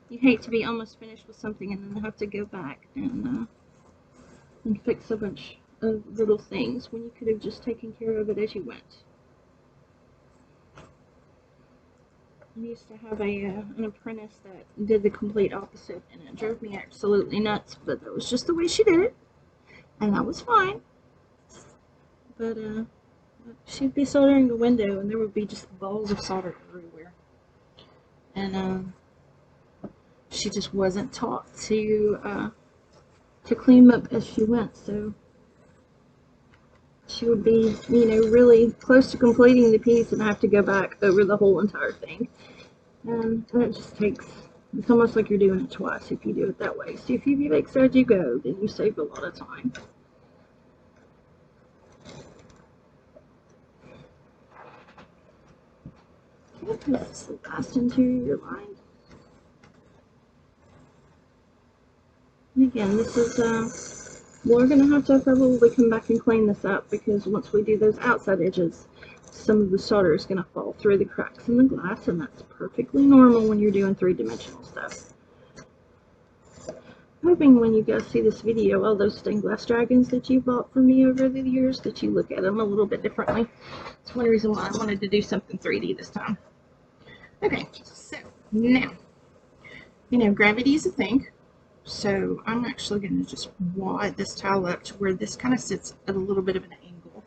you hate to be almost finished with something and then have to go back and fix a bunch of little things when you could have just taken care of it as you went. I used to have an apprentice that did the complete opposite, and it drove me absolutely nuts, but that was just the way she did it, and that was fine. But she'd be soldering the window, and there would be just balls of solder everywhere, and she just wasn't taught to clean up as she went, so she would be, you know, really close to completing the piece and have to go back over the whole entire thing. And it just takes, it's almost like you're doing it twice if you do it that way. So if you fix as you go, then you save a lot of time. Okay, that's the last interior line. And again, this is We're going to have to probably come back and clean this up because once we do those outside edges, some of the solder is going to fall through the cracks in the glass, and that's perfectly normal when you're doing three-dimensional stuff. Hoping when you guys see this video, all those stained glass dragons that you bought from me over the years, that you look at them a little bit differently. That's one reason why I wanted to do something 3D this time. Okay, so now, you know, gravity is a thing. So I'm actually going to just wad this towel up to where this kind of sits at a little bit of an angle.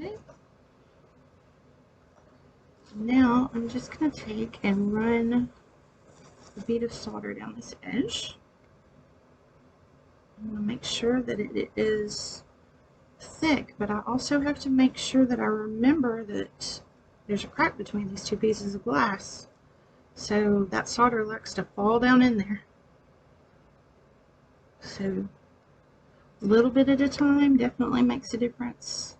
Okay. Now I'm just going to take and run a bead of solder down this edge. I'm going to make sure that it is thick, but I also have to make sure that I remember that there's a crack between these two pieces of glass. So that solder likes to fall down in there. So a little bit at a time definitely makes a difference.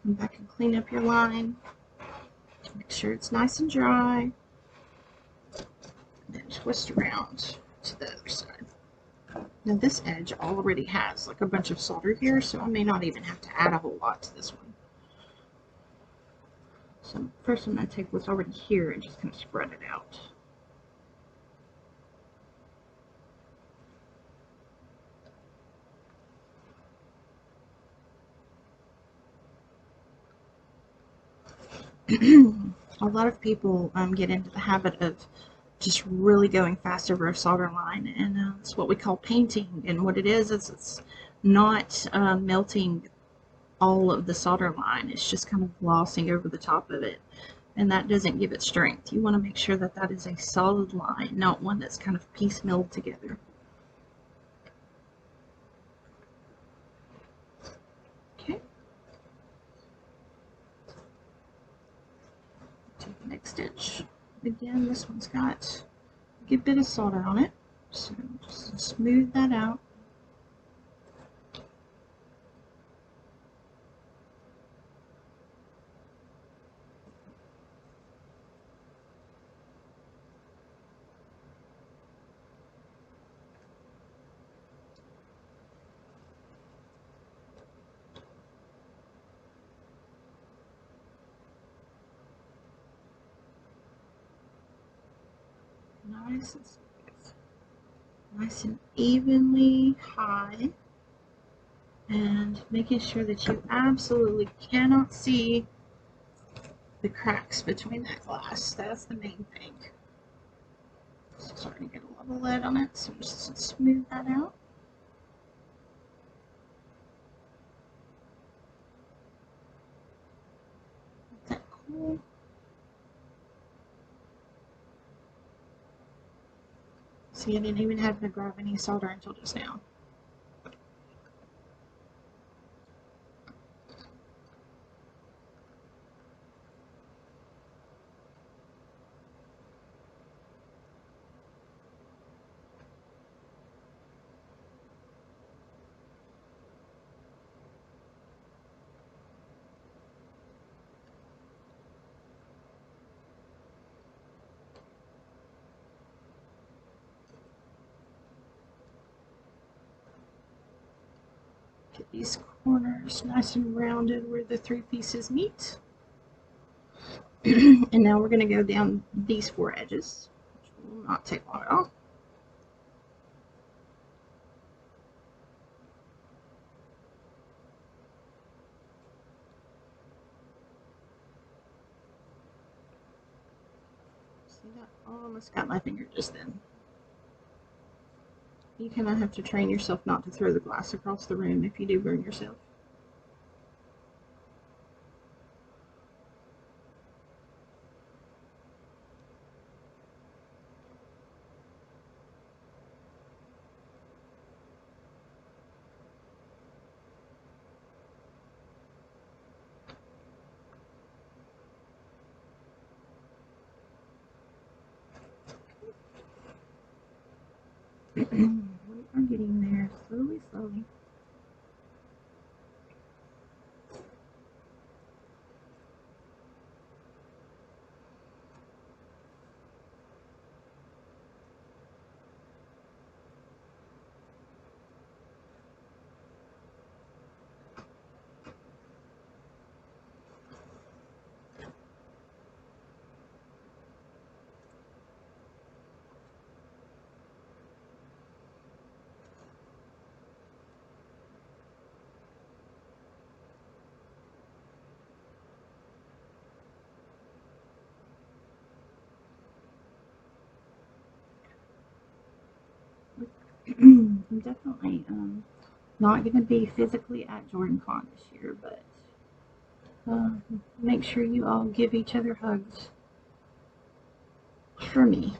Come back and clean up your line. Make sure it's nice and dry. Then twist around to the other side. Now this edge already has like a bunch of solder here, so I may not even have to add a whole lot to this one. So first I'm going to take what's already here and just kind of spread it out. A lot of people get into the habit of just really going fast over a solder line, and it's what we call painting. And what it is it's not melting all of the solder line, it's just kind of glossing over the top of it, and that doesn't give it strength. You want to make sure that that is a solid line, not one that's kind of piecemealed together. Okay. Take the next stitch. Again, this one's got a good bit of solder on it, so just smooth that out. Nice and smooth. Nice and evenly high. And making sure that you absolutely cannot see the cracks between that glass. That's the main thing. It's starting to get a little lead on it, so just smooth that out. Let that cool. See, I didn't even have to grab any solder until just now. Get these corners nice and rounded where the three pieces meet. And now we're going to go down these four edges, which will not take long at all. See, that almost got my finger just then. You kind of have to train yourself not to throw the glass across the room if you do burn yourself. We are getting there slowly, slowly. I'm definitely not going to be physically at JordanCon this year, but make sure you all give each other hugs for me.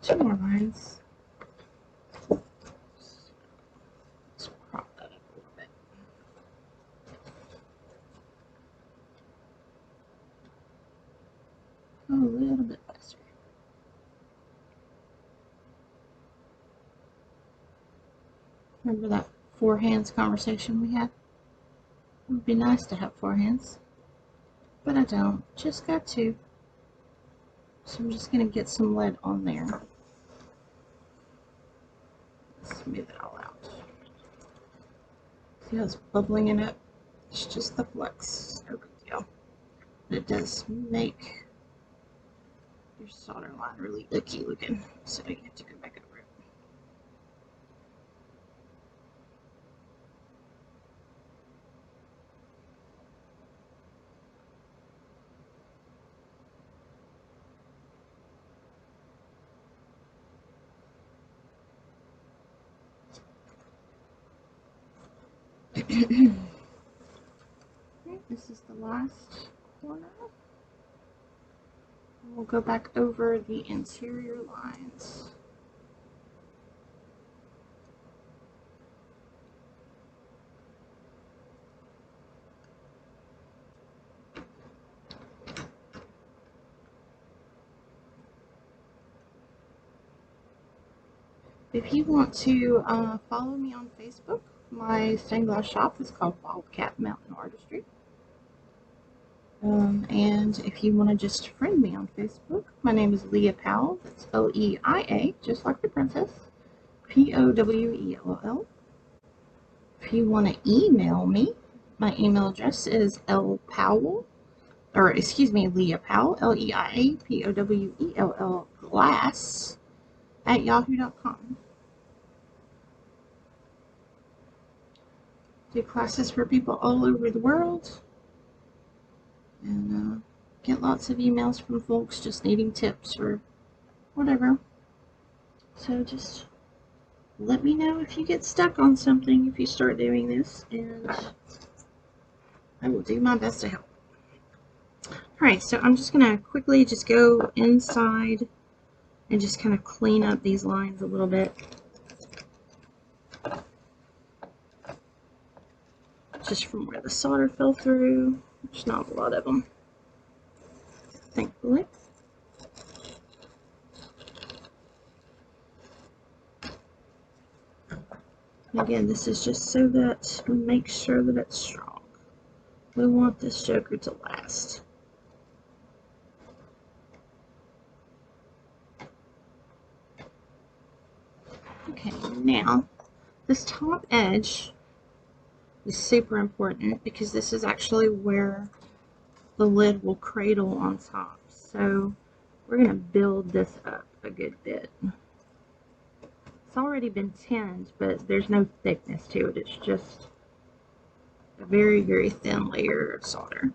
2 more lines. Let's prop that up a little bit. A little bit faster. Remember that 4 hands conversation we had? It would be nice to have 4 hands, but I don't. Just got 2. So I'm just going to get some lead on there. Smooth it all out. See how it's bubbling in it? It's just the flux. No big deal. But it does make your solder line really icky looking, so you have to go back over it. Okay, this is the last corner. We'll go back over the interior lines. If you want to follow me on Facebook, my stained glass shop is called Wildcat Mountain Artistry. And if you want to just friend me on Facebook, my name is Leia Powell. That's L-E-I-A, just like the princess. P-O-W-E-L-L. If you want to email me, my email address is Leia Powell, L-E-I-A-P-O-W-E-L-L glass @yahoo.com. Do classes for people all over the world, and get lots of emails from folks just needing tips or whatever. So just let me know if you get stuck on something if you start doing this, and I will do my best to help. Alright, so I'm just going to quickly just go inside and just kind of clean up these lines a little bit. Just from where the solder fell through. There's not a lot of them, thankfully. And again, this is just so that we make sure that it's strong. We want this joker to last. Okay, now this top edge is super important because this is actually where the lid will cradle on top. So we're going to build this up a good bit. It's already been tinned, but there's no thickness to it. It's just a very, very thin layer of solder.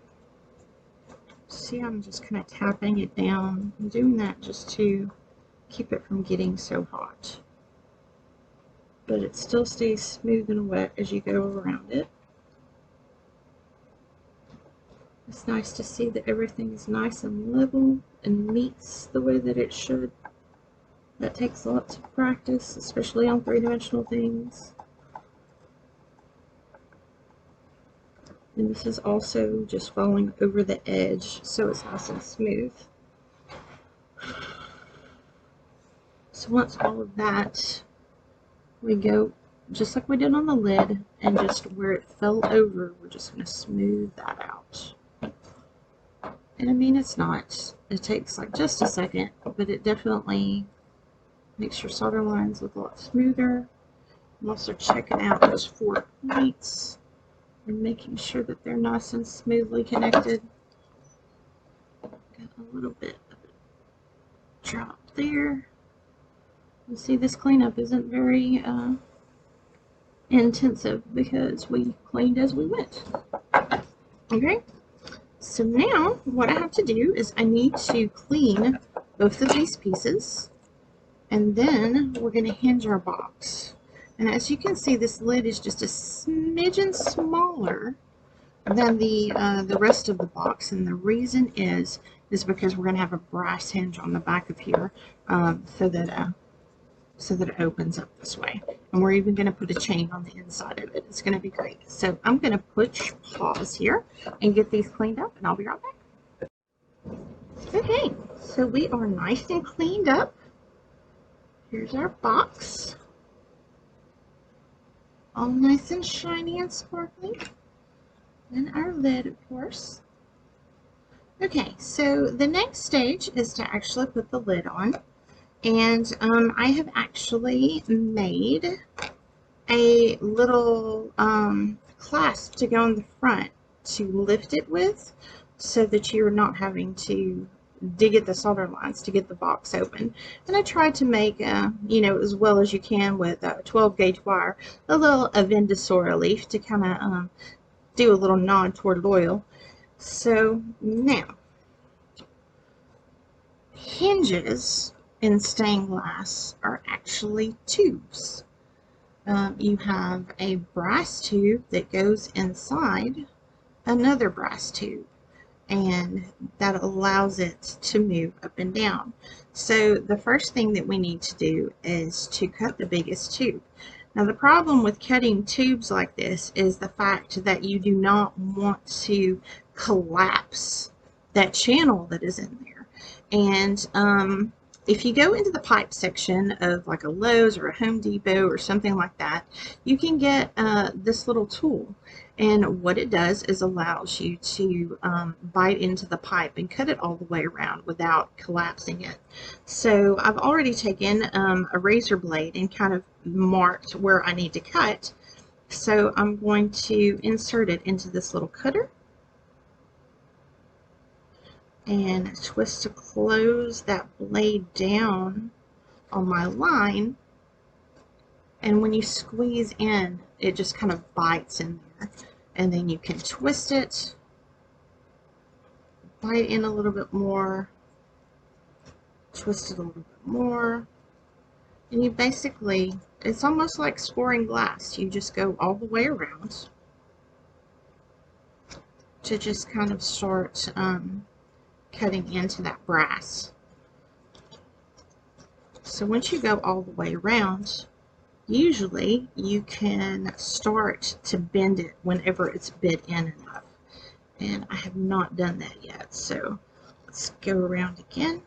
See, I'm just kind of tapping it down. I'm doing that just to keep it from getting so hot. But it still stays smooth and wet as you go around it. It's nice to see that everything is nice and level and meets the way that it should. That takes lots of practice, especially on 3-dimensional things. And this is also just falling over the edge, so it's nice and smooth. So once all of that, we go just like we did on the lid, and just where it fell over, we're just going to smooth that out. And I mean, it takes like just a second, but it definitely makes your solder lines look a lot smoother. I'm also checking out those 4 points and making sure that they're nice and smoothly connected. Got a little bit of a drop there. You see, this cleanup isn't very intensive because we cleaned as we went. Okay, so now what I have to do is I need to clean both of these pieces And then we're going to hinge our box. And as you can see, this lid is just a smidgen smaller than the rest of the box, and the reason is because we're going to have a brass hinge on the back of here, so that it opens up this way. And we're even going to put a chain on the inside of it. It's going to be great. So I'm going to push pause here and get these cleaned up, and I'll be right back. Okay, so we are nice and cleaned up. Here's our box, all nice and shiny and sparkling. And our lid, of course. Okay, so the next stage is to actually put the lid on. And I have actually made a little clasp to go on the front to lift it with, so that you're not having to dig at the solder lines to get the box open. And I tried to make, you know, as well as you can with 12 gauge wire, a little Avendosora leaf to kind of do a little nod toward loyal. So now, hinges in stained glass are actually tubes. You have a brass tube that goes inside another brass tube, and that allows it to move up and down. So the first thing that we need to do is to cut the biggest tube. Now the problem with cutting tubes like this is the fact that you do not want to collapse that channel that is in there. And if you go into the pipe section of like a Lowe's or a Home Depot or something like that, you can get this little tool. And what it does is allows you to bite into the pipe and cut it all the way around without collapsing it. So I've already taken a razor blade and kind of marked where I need to cut. So I'm going to insert it into this little cutter and twist to close that blade down on my line. And when you squeeze in, it just kind of bites in there. And then you can twist it, bite in a little bit more, twist it a little bit more. And you basically, it's almost like scoring glass. You just go all the way around to just kind of start cutting into that brass. So once you go all the way around, usually you can start to bend it whenever it's bit in enough. And I have not done that yet, so let's go around again.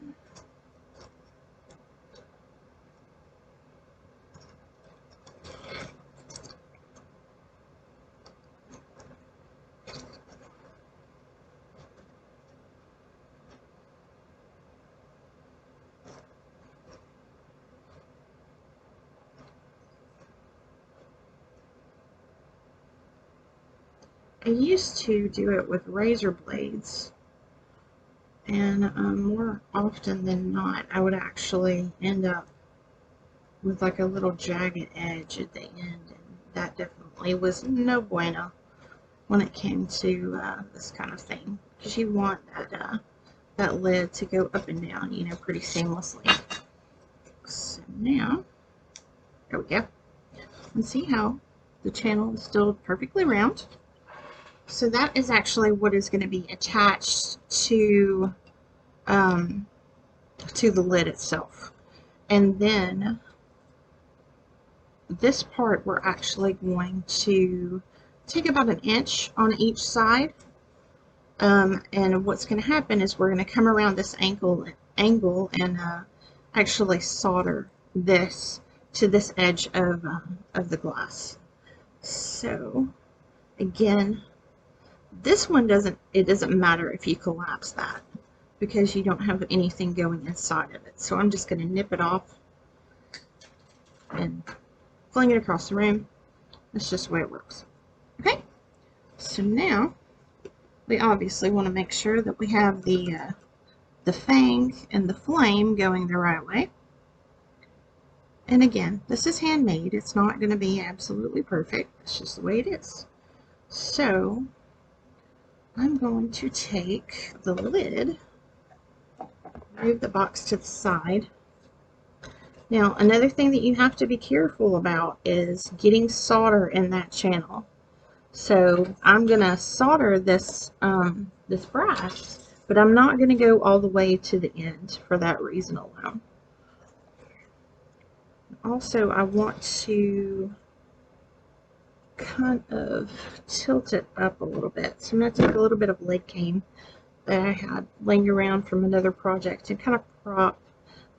I used to do it with razor blades, and more often than not, I would actually end up with like a little jagged edge at the end, and that definitely was no bueno when it came to this kind of thing, because you want that lid to go up and down, you know, pretty seamlessly. So now, there we go. And see how the channel is still perfectly round. So that is actually what is going to be attached to the lid itself. And then this part we're actually going to take about 1 inch on each side. And what's going to happen is we're going to come around this angle and actually solder this to this edge of the glass. So again, this one doesn't matter if you collapse that, because you don't have anything going inside of it. So I'm just going to nip it off and fling it across the room. That's just the way it works. Okay, so now we obviously want to make sure that we have the fang and the flame going the right way. And again, this is handmade. It's not going to be absolutely perfect. It's just the way it is. So I'm going to take the lid, move the box to the side. Now, another thing that you have to be careful about is getting solder in that channel. So I'm going to solder this, this brass, but I'm not going to go all the way to the end for that reason alone. Also, I want to kind of tilt it up a little bit. So I'm going to take a little bit of lead cane that I had laying around from another project and kind of prop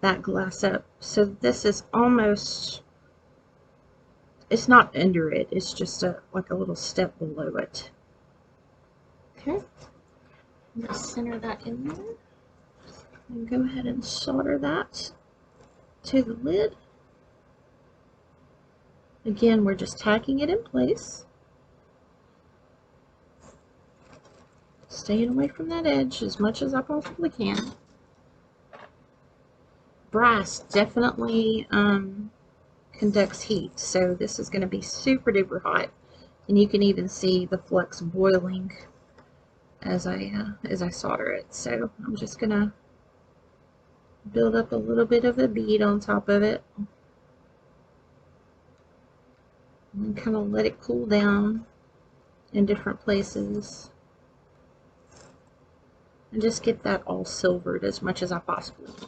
that glass up. So this is almost, it's not under it, it's just like a little step below it. Okay, I'm going to center that in there and go ahead and solder that to the lid. Again, we're just tacking it in place, staying away from that edge as much as I possibly can. Brass definitely conducts heat, so this is going to be super duper hot, and you can even see the flux boiling as I solder it. So I'm just going to build up a little bit of a bead on top of it and kind of let it cool down in different places and just get that all silvered as much as I possibly can.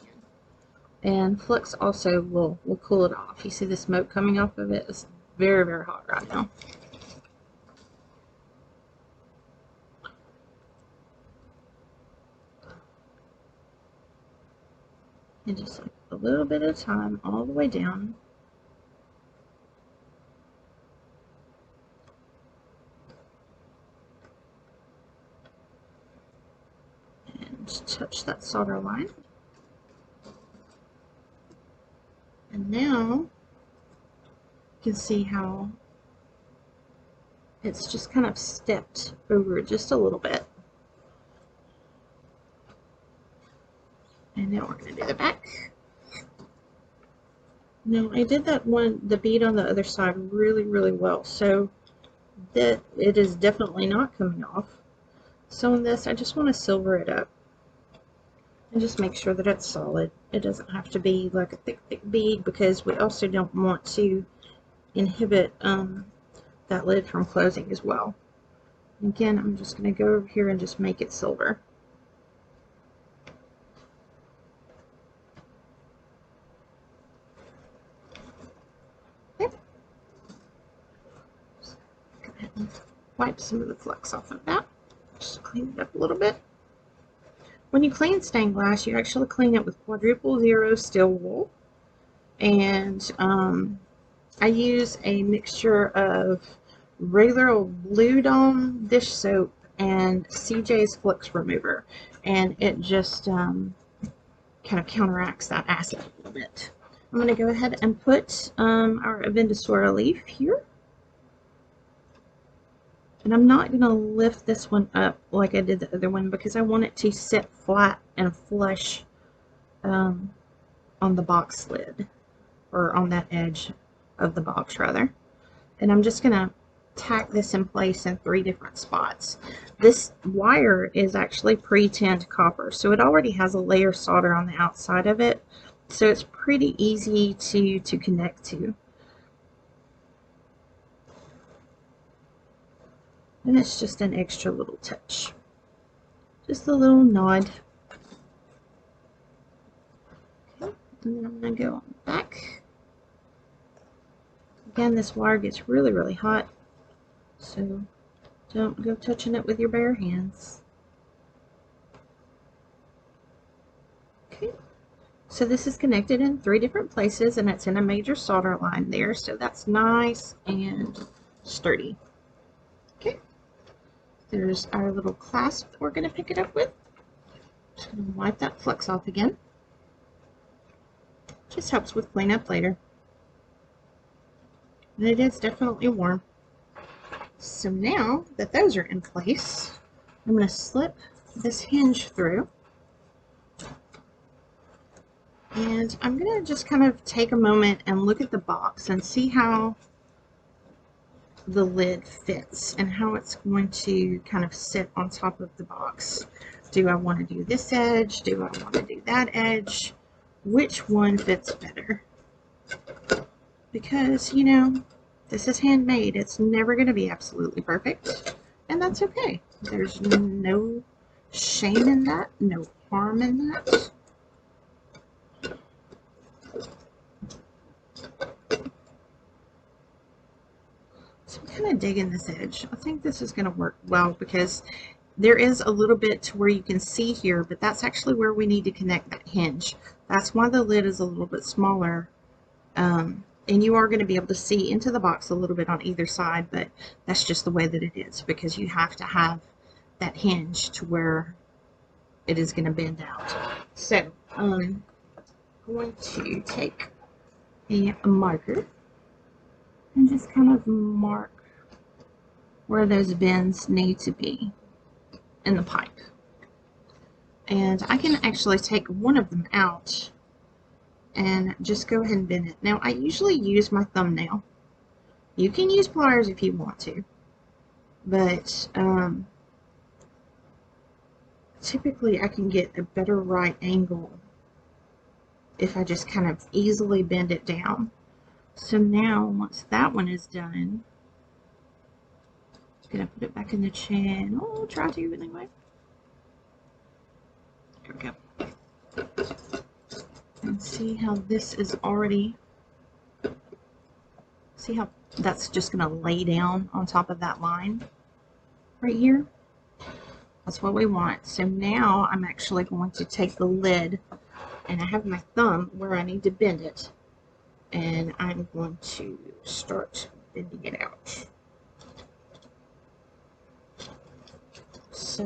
And flux also will cool it off. You see the smoke coming off of it? It's very, very hot right now. And just like a little bit at a time, all the way down. And touch that solder line. And now you can see how it's just kind of stepped over just a little bit. And now we're going to do the back. Now I did that one, the bead on the other side really, really well, so that it is definitely not coming off. So in this, I just want to silver it up and just make sure that it's solid. It doesn't have to be like a thick, thick bead, because we also don't want to inhibit that lid from closing as well. Again, I'm just going to go over here and just make it silver. Okay. Just go ahead and wipe some of the flux off of that. Just clean it up a little bit. When you clean stained glass, you actually clean it with quadruple zero steel wool. And I use a mixture of regular old Blue Dome dish soap and CJ's Flux Remover. And it just kind of counteracts that acid a little bit. I'm going to go ahead and put our Avendosora leaf here. And I'm not going to lift this one up like I did the other one, because I want it to sit flat and flush on the box lid, or on that edge of the box rather. And I'm just going to tack this in place in 3 different spots. This wire is actually pre-tinned copper, so it already has a layer of solder on the outside of it, so it's pretty easy to connect to. And it's just an extra little touch. Just a little nod. Okay, and then I'm going to go on the back. Again, this wire gets really, really hot, so don't go touching it with your bare hands. Okay, so this is connected in 3 different places, and it's in a major solder line there, so that's nice and sturdy. Okay. There's our little clasp we're going to pick it up with. Just going to wipe that flux off again. Just helps with cleanup later. And it is definitely warm. So now that those are in place, I'm going to slip this hinge through. And I'm going to just kind of take a moment and look at the box and see how the lid fits and how it's going to kind of sit on top of the box. Do I want to do this edge? Do I want to do that edge? Which one fits better? because, you know, this is handmade. It's never going to be absolutely perfect, and that's okay. There's no shame in that, no harm in that. So I'm kind of digging this edge. I think this is going to work well because there is a little bit to where you can see here, but that's actually where we need to connect that hinge. That's why the lid is a little bit smaller. And you are going to be able to see into the box a little bit on either side, but that's just the way that it is because you have to have that hinge to where it is going to bend out. So I'm going to take a marker and just kind of mark where those bends need to be in the pipe. And I can actually take one of them out and just go ahead and bend it. Now, I usually use my thumbnail. You can use pliers if you want to, but typically I can get a better right angle if I just kind of easily bend it down. So now, once that one is done, I'm going to put it back in the channel. Oh, try to anyway. There we go. And see how this is already, see how that's just going to lay down on top of that line right here? That's what we want. So now I'm actually going to take the lid, and I have my thumb where I need to bend it, and I'm going to start bending it out. So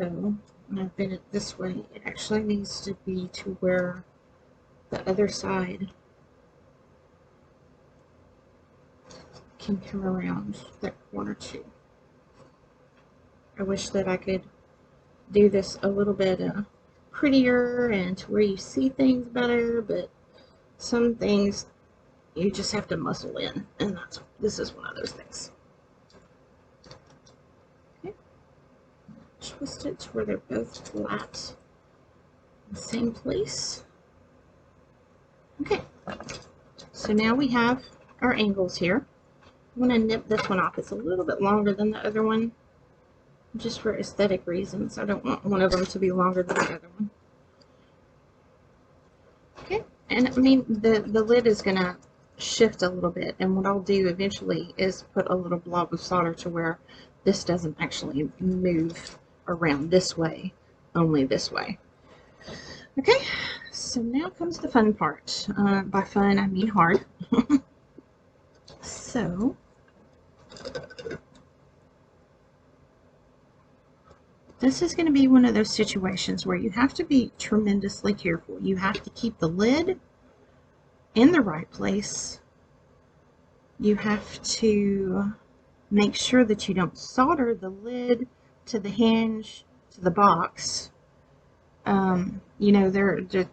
when I bend it this way, it actually needs to be to where the other side can come around that corner too. I wish that I could do this a little bit prettier and to where you see things better, but some things you just have to muscle in, and this is one of those things. Okay. Twist it to where they're both flat in the same place. Okay, so now we have our angles here. I'm going to nip this one off. It's a little bit longer than the other one, just for aesthetic reasons. I don't want one of them to be longer than the other one. Okay, and I mean, the lid is going to shift a little bit, and what I'll do eventually is put a little blob of solder to where this doesn't actually move around this way, only this way. Okay, so now comes the fun part. By fun, I mean hard. So, this is going to be one of those situations where you have to be tremendously careful. You have to keep the lid in the right place. You have to make sure that you don't solder the lid to the hinge, to the box. You know,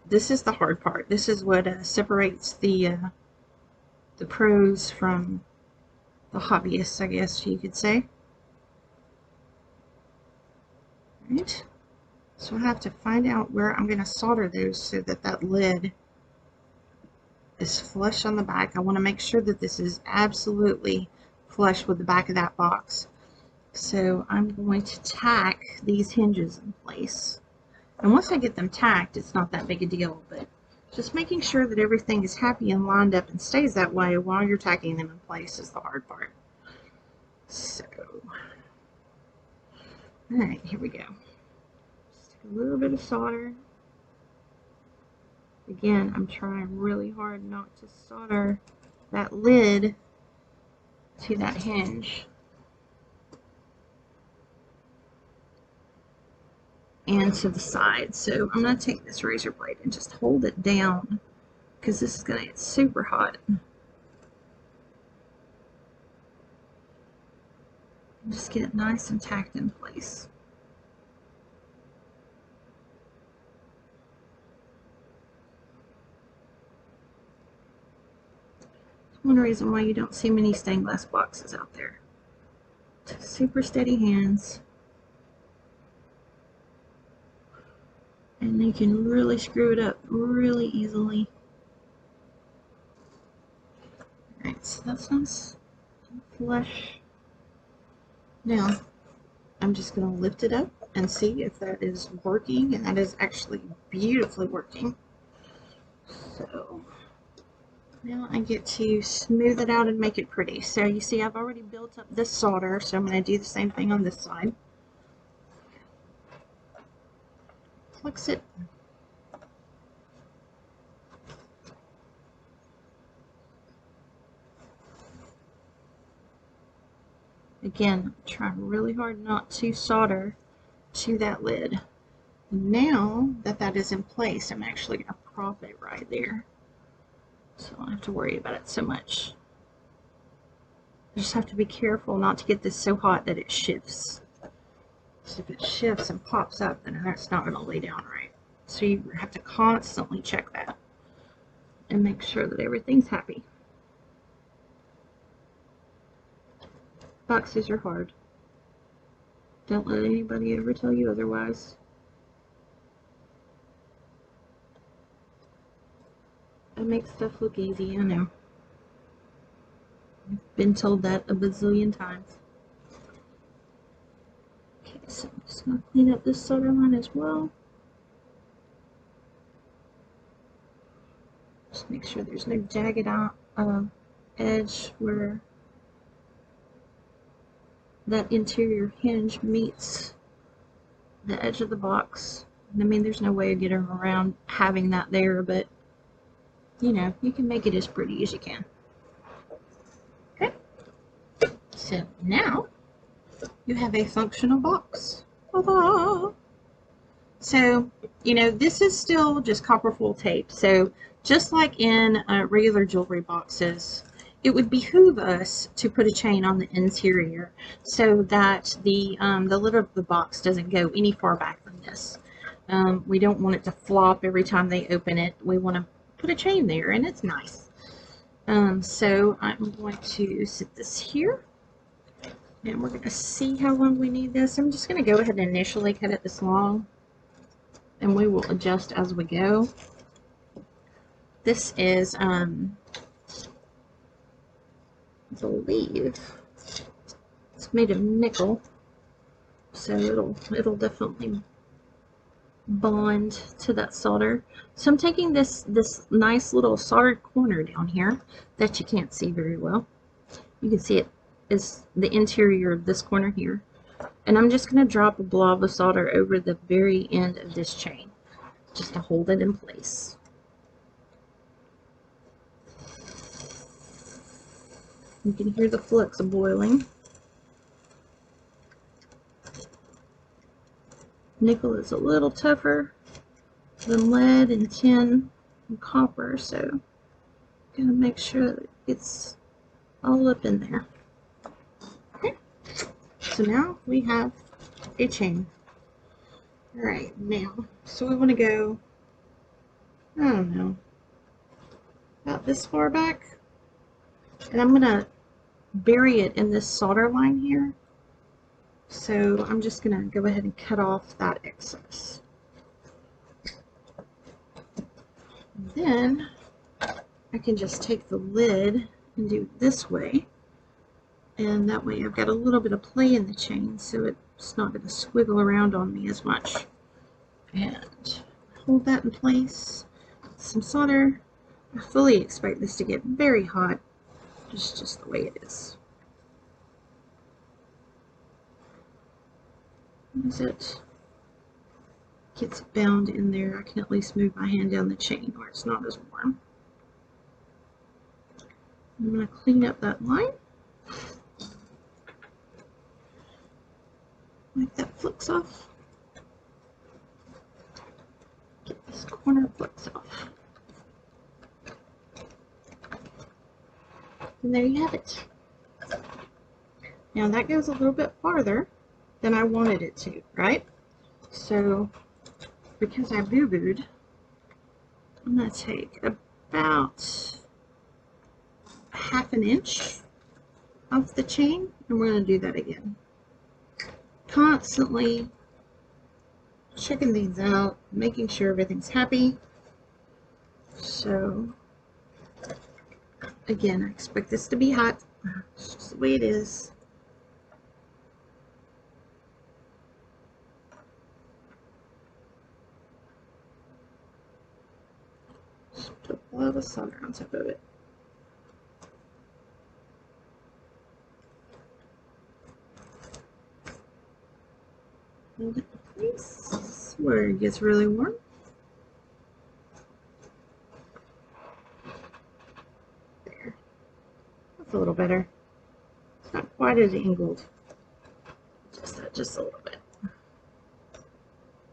this is the hard part. This is what separates the pros from the hobbyists, I guess you could say. Right? So I have to find out where I'm going to solder those so that that lid is flush on the back. I want to make sure that this is absolutely flush with the back of that box. So I'm going to tack these hinges in place. And once I get them tacked, it's not that big a deal, but just making sure that everything is happy and lined up and stays that way while you're tacking them in place is the hard part. So, alright, here we go. Just a little bit of solder. Again, I'm trying really hard not to solder that lid to that hinge. And to the side. So I'm going to take this razor blade and just hold it down because this is going to get super hot. And just get it nice and tacked in place. That's one reason why you don't see many stained glass boxes out there. Super steady hands. And they can really screw it up really easily. Alright, so that's nice and flush. Now, I'm just going to lift it up and see if that is working, and that is actually beautifully working. So now I get to smooth it out and make it pretty. So you see I've already built up this solder, so I'm going to do the same thing on this side. Flex it. Again, try really hard not to solder to that lid. Now that that is in place, I'm actually going to prop it right there, so I don't have to worry about it so much. I just have to be careful not to get this so hot that it shifts. So if it shifts and pops up, then that's not going to lay down right. So you have to constantly check that and make sure that everything's happy. Boxes are hard. Don't let anybody ever tell you otherwise. I make stuff look easy, I know. I've been told that a bazillion times. Okay, so I'm just going to clean up this solder line as well. Just make sure there's no jagged out edge where that interior hinge meets the edge of the box. I mean, there's no way of getting around having that there, but you know, you can make it as pretty as you can. Okay, so now you have a functional box. Ta-da! So, you know, this is still just copper foil tape. So just like in regular jewelry boxes, it would behoove us to put a chain on the interior so that the lid of the box doesn't go any far back than this. We don't want it to flop every time they open it. We want to put a chain there, and it's nice. So I'm going to sit this here, and we're going to see how long we need this. I'm just going to go ahead and initially cut it this long, and we will adjust as we go. This is, I believe it's made of nickel, so it'll definitely bond to that solder. So I'm taking this nice little soldered corner down here that you can't see very well. You can see it is the interior of this corner here, and I'm just going to drop a blob of solder over the very end of this chain just to hold it in place. You can hear the flux boiling. Nickel is a little tougher than lead and tin and copper, so I'm going to make sure that it's all up in there. Okay, so now we have a chain. Alright, now, so we want to go, I don't know, about this far back, and I'm going to bury it in this solder line here. So I'm just going to go ahead and cut off that excess. Then I can just take the lid and do it this way, and that way I've got a little bit of play in the chain, so it's not going to squiggle around on me as much. And hold that in place. Some solder. I fully expect this to get very hot. It's just the way it is. As it gets bound in there, I can at least move my hand down the chain where it's not as warm. I'm going to clean up that line. Wipe that flux off. Get this corner flux off. And there you have it. Now that goes a little bit farther than I wanted it to, right? So because I boo-booed, I'm going to take about ½ an inch off the chain, and we're going to do that again. Constantly checking these out, making sure everything's happy. So Again, I expect this to be hot. It's just the way it is. Just put a lot of solder on top of it. Hold it in place where it gets really warm. There. That's a little better. It's not quite as angled. Just a little bit.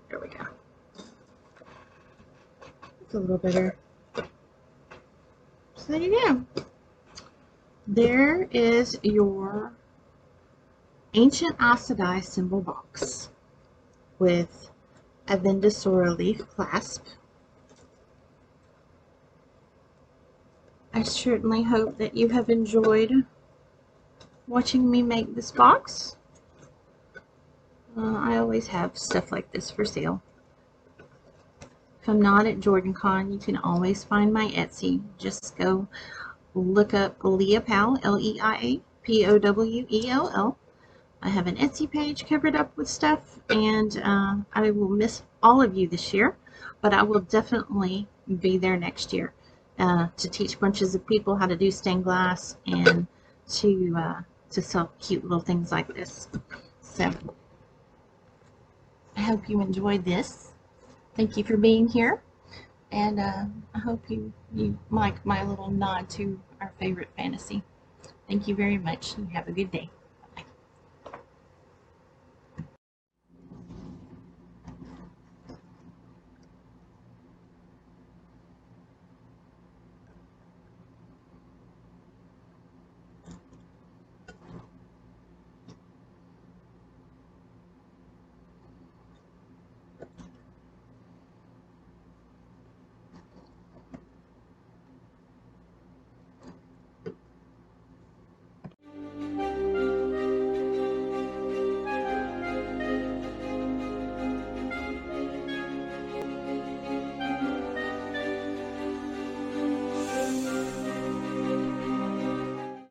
There we go. It's a little better. So there you go. There is your ancient Aes Sedai symbol box with a Vendosora leaf clasp. I certainly hope that you have enjoyed watching me make this box. I always have stuff like this for sale. If I'm not at JordanCon, you can always find my Etsy. Just go look up Leia Powell, Leia Powell. I have an Etsy page covered up with stuff, and I will miss all of you this year, but I will definitely be there next year to teach bunches of people how to do stained glass and to sell cute little things like this. So I hope you enjoyed this. Thank you for being here, and I hope you like my little nod to our favorite fantasy. Thank you very much. You have a good day.